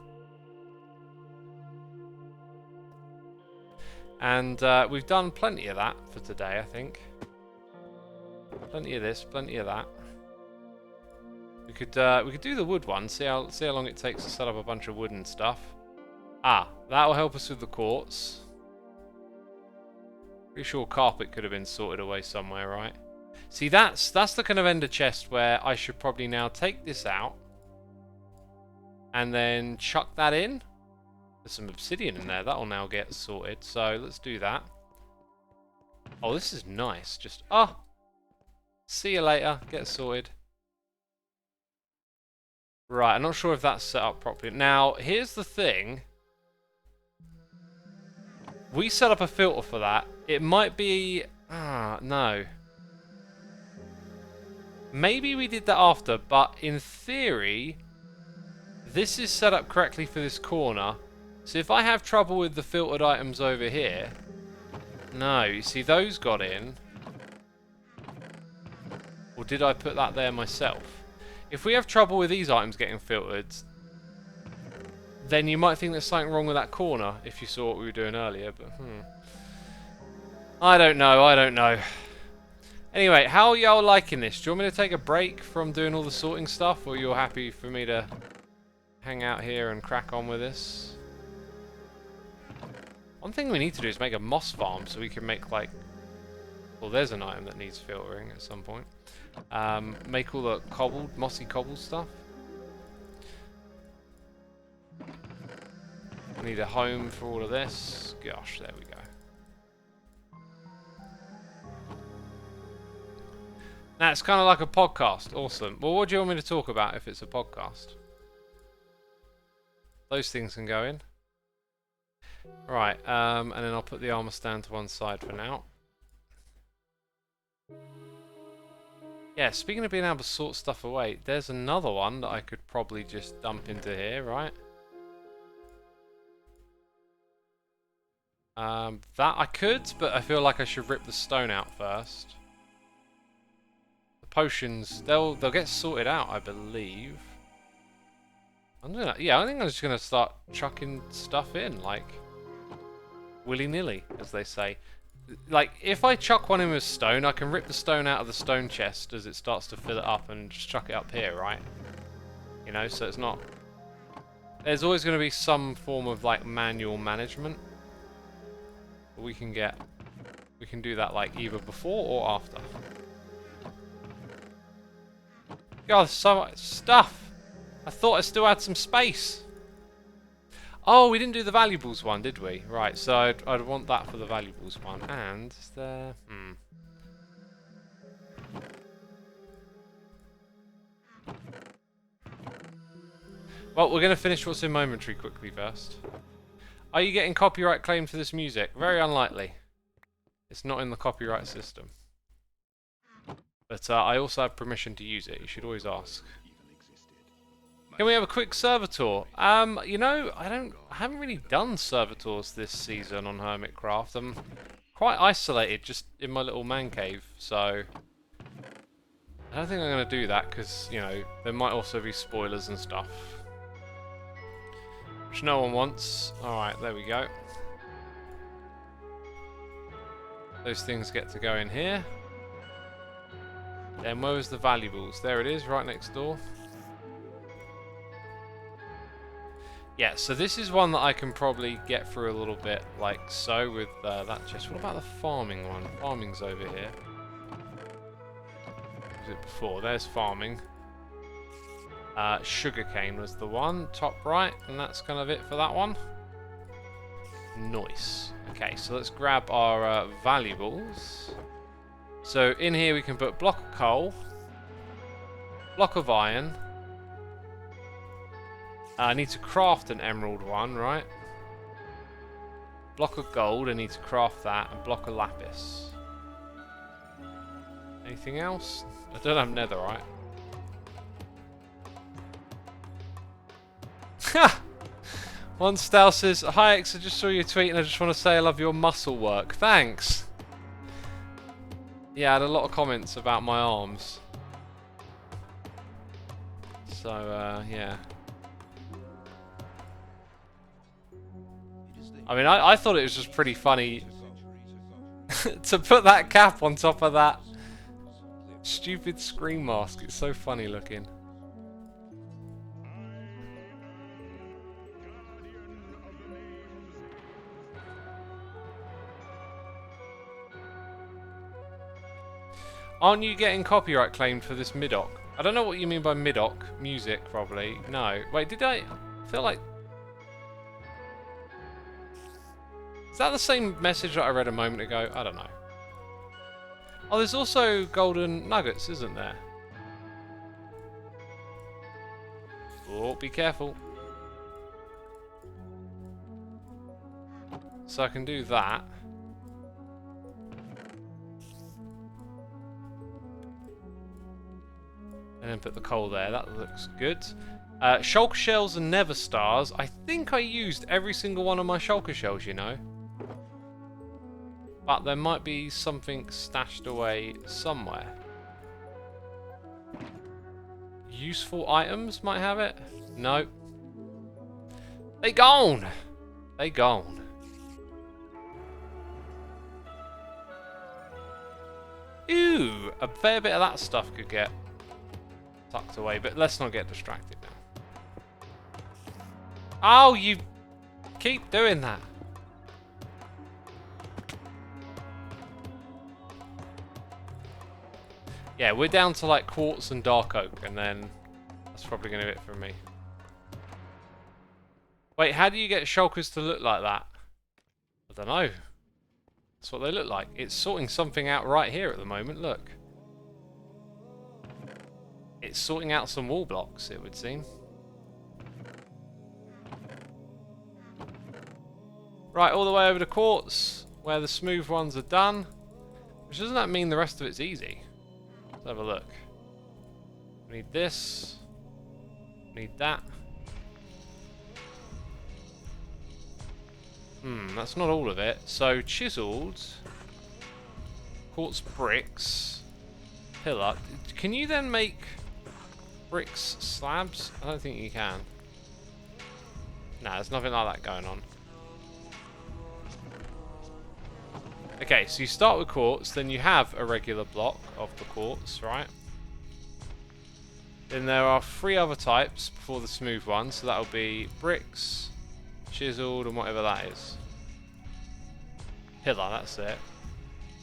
And we've done plenty of that for today, I think. Plenty of this, plenty of that. We could do the wood one. See how long it takes to set up a bunch of wood and stuff. Ah, that'll help us with the quartz. Pretty sure carpet could have been sorted away somewhere, right? See, that's the kind of ender chest where I should probably now take this out and then chuck that in. There's some obsidian in there. That'll now get sorted. So let's do that. Oh, this is nice. Just see you later. Get sorted. Right, I'm not sure if that's set up properly. Now, here's the thing. We set up a filter for that. It might be... no. Maybe we did that after, but in theory, this is set up correctly for this corner. So if I have trouble with the filtered items over here... No, you see those got in. Or did I put that there myself? If we have trouble with these items getting filtered, then you might think there's something wrong with that corner if you saw what we were doing earlier, but I don't know. Anyway, how are y'all liking this? Do you want me to take a break from doing all the sorting stuff, or you're happy for me to hang out here and crack on with this? One thing we need to do is make a moss farm so we can make like... Well, there's an item that needs filtering at some point. Make all the mossy cobbled stuff. I need a home for all of this. Gosh, there we go. Now, it's kind of like a podcast. Awesome. Well, what do you want me to talk about if it's a podcast? Those things can go in. Right, and then I'll put the armor stand to one side for now. Yeah, speaking of being able to sort stuff away, there's another one that I could probably just dump into here, right? That I could, but I feel like I should rip the stone out first. The potions, they'll get sorted out, I believe. I think I'm just gonna start chucking stuff in, like willy-nilly, as they say. Like, if I chuck one in with stone, I can rip the stone out of the stone chest as it starts to fill it up and just chuck it up here, right? You know, so it's not... There's always going to be some form of, like, manual management. But we can do that, like, either before or after. God, there's so much stuff! I thought I still had some space! Oh, we didn't do the valuables one, did we? Right, so I'd want that for the valuables one. And is there... Well, we're going to finish what's in my inventory quickly first. Are you getting copyright claim for this music? Very unlikely. It's not in the copyright system. But I also have permission to use it. You should always ask. Can we have a quick server tour? You know, I haven't really done server tours this season on Hermitcraft. I'm quite isolated, just in my little man cave, so I don't think I'm going to do that because, you know, there might also be spoilers and stuff, which no one wants. Alright, there we go. Those things get to go in here. Then where was the valuables? There it is, right next door. Yeah, so this is one that I can probably get through a little bit, like so, with that chest. What about the farming one? Farming's over here. Was it before? There's farming. Sugarcane was the one, top right, and that's kind of it for that one. Nice. Okay, so let's grab our valuables. So in here we can put block of coal, block of iron. I need to craft an emerald one, right? Block of gold, I need to craft that, and block of lapis. Anything else? I don't have netherite. Ha! One Stal says, "Hi X, I just saw your tweet and I just want to say I love your muscle work." Thanks. Yeah, I had a lot of comments about my arms. So, yeah. I mean, I thought it was just pretty funny to put that cap on top of that stupid screen mask. It's so funny looking. Aren't you getting copyright claimed for this mid-oc? I don't know what you mean by mid-oc. Music, probably. No. Wait, did I feel like... Is that the same message that I read a moment ago? I don't know. Oh, there's also golden nuggets, isn't there? Oh, be careful. So I can do that. And then put the coal there. That looks good. Shulker shells and never stars. I think I used every single one of my shulker shells, you know. But there might be something stashed away somewhere. Useful items might have it. No. They gone. They gone. Ooh, a fair bit of that stuff could get tucked away, but let's not get distracted now. Oh, you keep doing that. Yeah, we're down to like quartz and dark oak, and then that's probably going to be it for me. Wait, how do you get shulkers to look like that? I don't know. That's what they look like. It's sorting something out right here at the moment, look. It's sorting out some wall blocks, it would seem. Right, all the way over to quartz, where the smooth ones are done. Which doesn't that mean the rest of it's easy? Let's have a look. We need this. We need that. That's not all of it. So, chiseled. Quartz bricks. Pillar. Can you then make bricks slabs? I don't think you can. Nah, there's nothing like that going on. Okay, so you start with quartz, then you have a regular block of the quartz, right? Then there are 3 other types before the smooth one, so that'll be bricks, chiseled, and whatever that is. Pillar, that's it.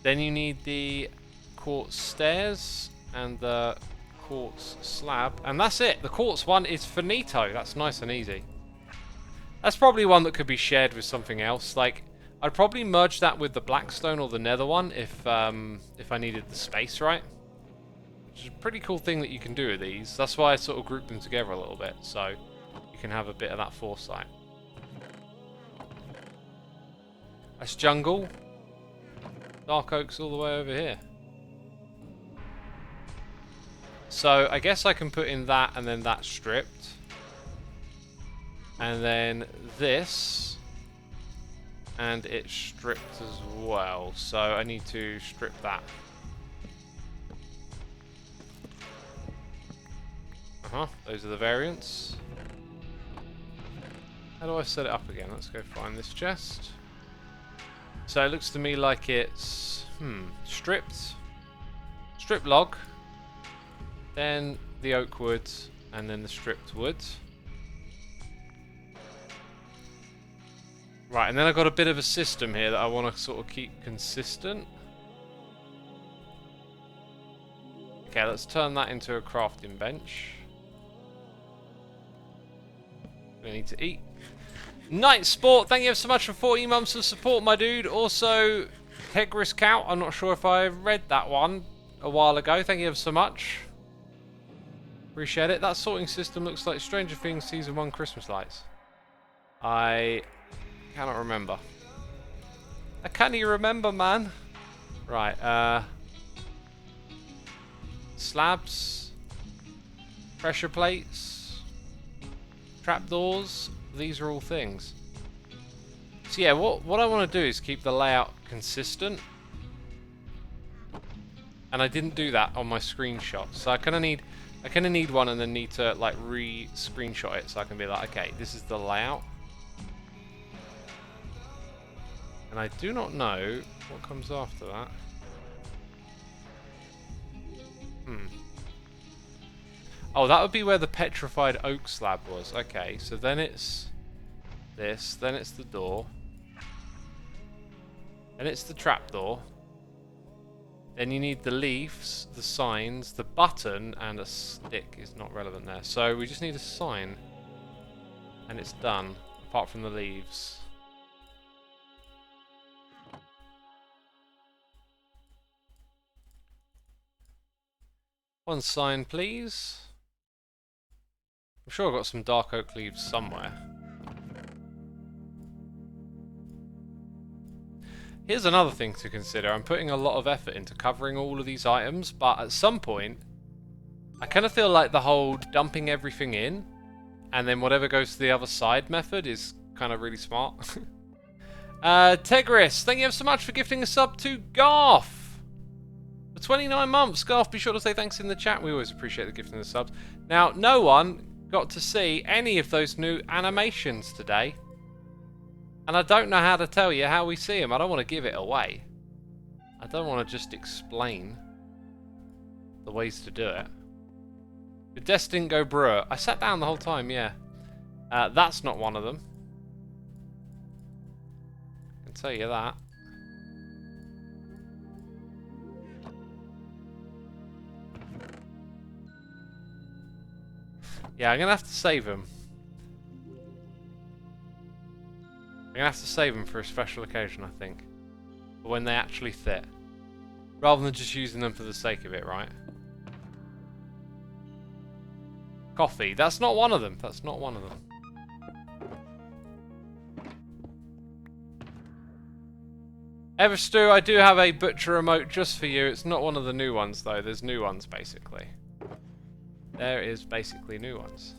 Then you need the quartz stairs and the quartz slab, and that's it. The quartz one is finito. That's nice and easy. That's probably one that could be shared with something else. Like, I'd probably merge that with the blackstone or the nether one if I needed the space, right? Which is a pretty cool thing that you can do with these. That's why I sort of group them together a little bit, so you can have a bit of that foresight. That's jungle. Dark oak's all the way over here. So I guess I can put in that and then that stripped. And then this. And it's stripped as well. So I need to strip that. Those are the variants. How do I set it up again? Let's go find this chest. So it looks to me like it's stripped. Stripped log. Then the oak wood. And then the stripped wood. Right, and then I've got a bit of a system here that I want to sort of keep consistent. Okay, let's turn that into a crafting bench. We need to eat. Night Sport, thank you so much for 40 months of support, my dude. Also, Hegris Cow, I'm not sure if I read that one a while ago. Thank you so much. Appreciate it. That sorting system looks like Stranger Things Season 1 Christmas lights. I cannot remember. I can't even remember, man. Right, slabs, pressure plates, trapdoors, These are all things. So yeah, what I want to do is keep the layout consistent. And I didn't do that on my screenshot. So I kind of need one and then need to like re-screenshot it so I can be like, okay, this is the layout. And I do not know what comes after that. Oh, that would be where the petrified oak slab was. Okay, so then it's this, then it's the door. Then it's the trapdoor. Then you need the leaves, the signs, the button, and a stick is not relevant there. So we just need a sign. And it's done, apart from the leaves. One sign, please. I'm sure I've got some dark oak leaves somewhere. Here's another thing to consider. I'm putting a lot of effort into covering all of these items, but at some point, I kind of feel like the whole dumping everything in, and then whatever goes to the other side method is kind of really smart. Tegris, thank you ever so much for gifting a sub to Garth. For 29 months. Garth, be sure to say thanks in the chat. We always appreciate the gifting of the subs. Now, no one got to see any of those new animations today. And I don't know how to tell you how we see them. I don't want to give it away. I don't want to just explain the ways to do it. Your desk didn't go brewer. I sat down the whole time, yeah. That's not one of them. I can tell you that. Yeah, I'm going to have to save them. I'm going to have to save them for a special occasion, I think. For when they actually fit. Rather than just using them for the sake of it, right? Coffee. That's not one of them. That's not one of them. Everstew, I do have a butcher remote just for you. It's not one of the new ones, though. There's new ones, basically. There is basically new ones.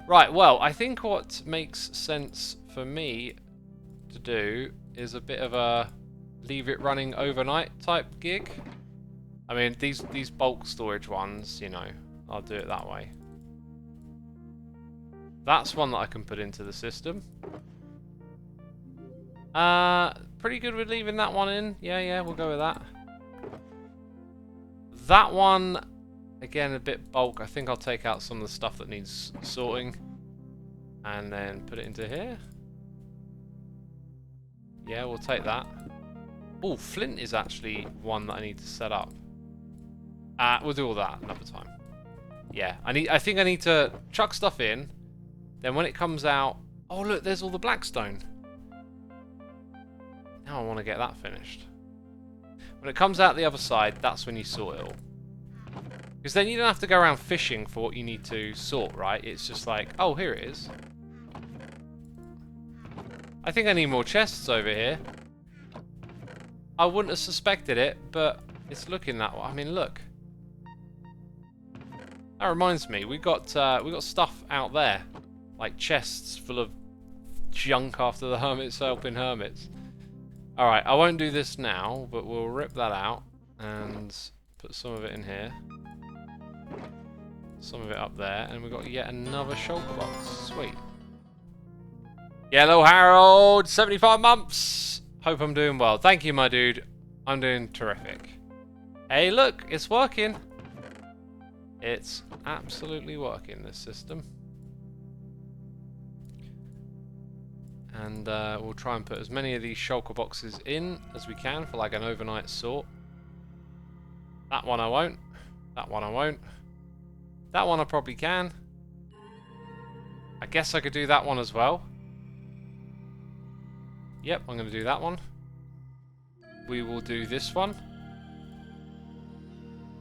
Right, well, I think what makes sense for me to do is a bit of a leave it running overnight type gig. I mean, these bulk storage ones, you know, I'll do it that way. That's one that I can put into the system. Pretty good with leaving that one in. Yeah, we'll go with that. That one, again, a bit bulk. I think I'll take out some of the stuff that needs sorting and then put it into here. Yeah, we'll take that. Oh, flint is actually one that I need to set up. We'll do all that another time. Yeah, I think I need to chuck stuff in. Then when it comes out... Oh, look, there's all the blackstone. Now I want to get that finished. When it comes out the other side, that's when you sort it all. Because then you don't have to go around fishing for what you need to sort, right? It's just like, oh, here it is. I think I need more chests over here. I wouldn't have suspected it, but it's looking that way. I mean, look. That reminds me, we got stuff out there, like chests full of junk after the hermits helping hermits. All right, I won't do this now, but we'll rip that out and put some of it in here, some of it up there, and we've got yet another shulker box. Sweet. Yellow Harold, 75 months. Hope I'm doing well. Thank you, my dude. I'm doing terrific. Hey, look, it's working. It's absolutely working, this system. And we'll try and put as many of these shulker boxes in as we can for like an overnight sort. That one I won't. That one I won't. That one I probably can. I guess I could do that one as well. Yep, I'm going to do that one. We will do this one.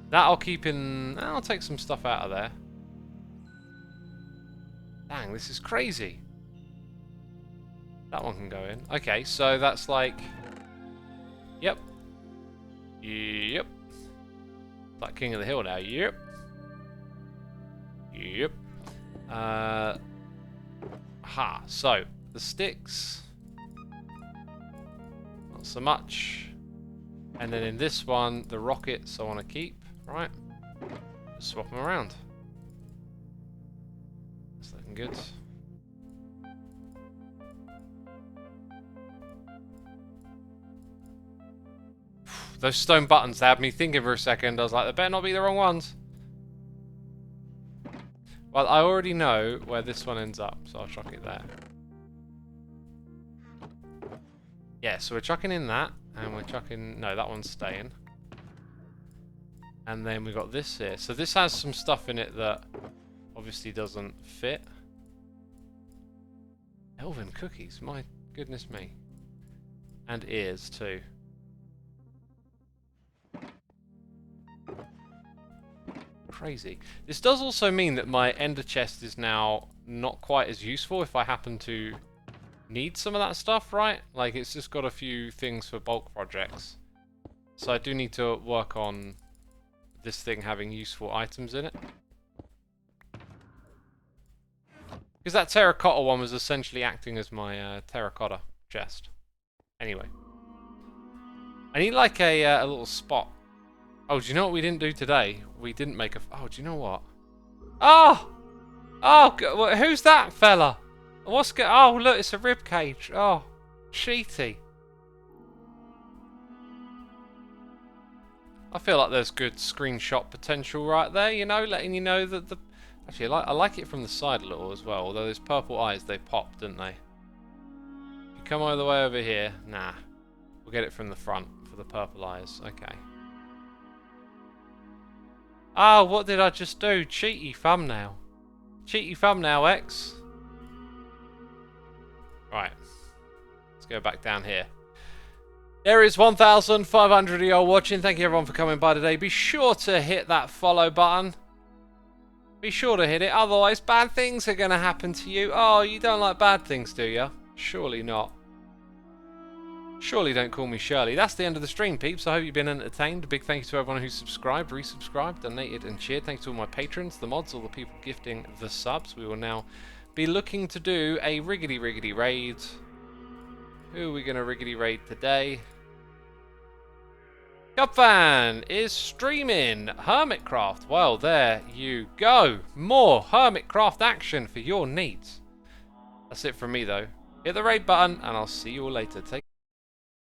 That I'll keep in... I'll take some stuff out of there. Dang, this is crazy. That one can go in. Okay, so that's like... Yep. Yep. Like King of the Hill now. Yep. Yep. Aha, so the sticks, not so much. And then in this one, the rockets I want to keep, right? Just swap them around. It's looking good. Those stone buttons had me thinking for a second. I was like, they better not be the wrong ones. Well, I already know where this one ends up, so I'll chuck it there. Yeah, so we're chucking in that, and we're chucking... No, that one's staying. And then we got this here. So this has some stuff in it that obviously doesn't fit. Elven cookies, my goodness me. And ears, too. Crazy. This does also mean that my ender chest is now not quite as useful if I happen to need some of that stuff, right? Like, it's just got a few things for bulk projects. So I do need to work on this thing having useful items in it. Because that terracotta one was essentially acting as my terracotta chest. Anyway. I need like a little spot. Oh, do you know what we didn't do today? We didn't make a... Oh, do you know what? Oh! Oh, who's that fella? What's go... Oh, look, it's a rib cage. Oh, cheaty. I feel like there's good screenshot potential right there, you know, letting you know that the... Actually, I like it from the side a little as well, although those purple eyes, they pop, didn't they? If you come all the way over here, nah. We'll get it from the front for the purple eyes. Okay. Oh, what did I just do? Cheaty thumbnail. Cheaty thumbnail, X. Right. Let's go back down here. There is 1,500 of y'all watching. Thank you everyone for coming by today. Be sure to hit that follow button. Be sure to hit it, otherwise bad things are going to happen to you. Oh, you don't like bad things, do you? Surely not. Surely don't call me Shirley. That's the end of the stream, peeps. I hope you've been entertained. A big thank you to everyone who's subscribed, resubscribed, donated and cheered. Thanks to all my patrons, the mods, all the people gifting the subs. We will now be looking to do a riggedy raid. Who are we going to riggedy raid today? Cubfan is streaming Hermitcraft. Well, there you go. More Hermitcraft action for your needs. That's it from me, though. Hit the raid button, and I'll see you all later. Take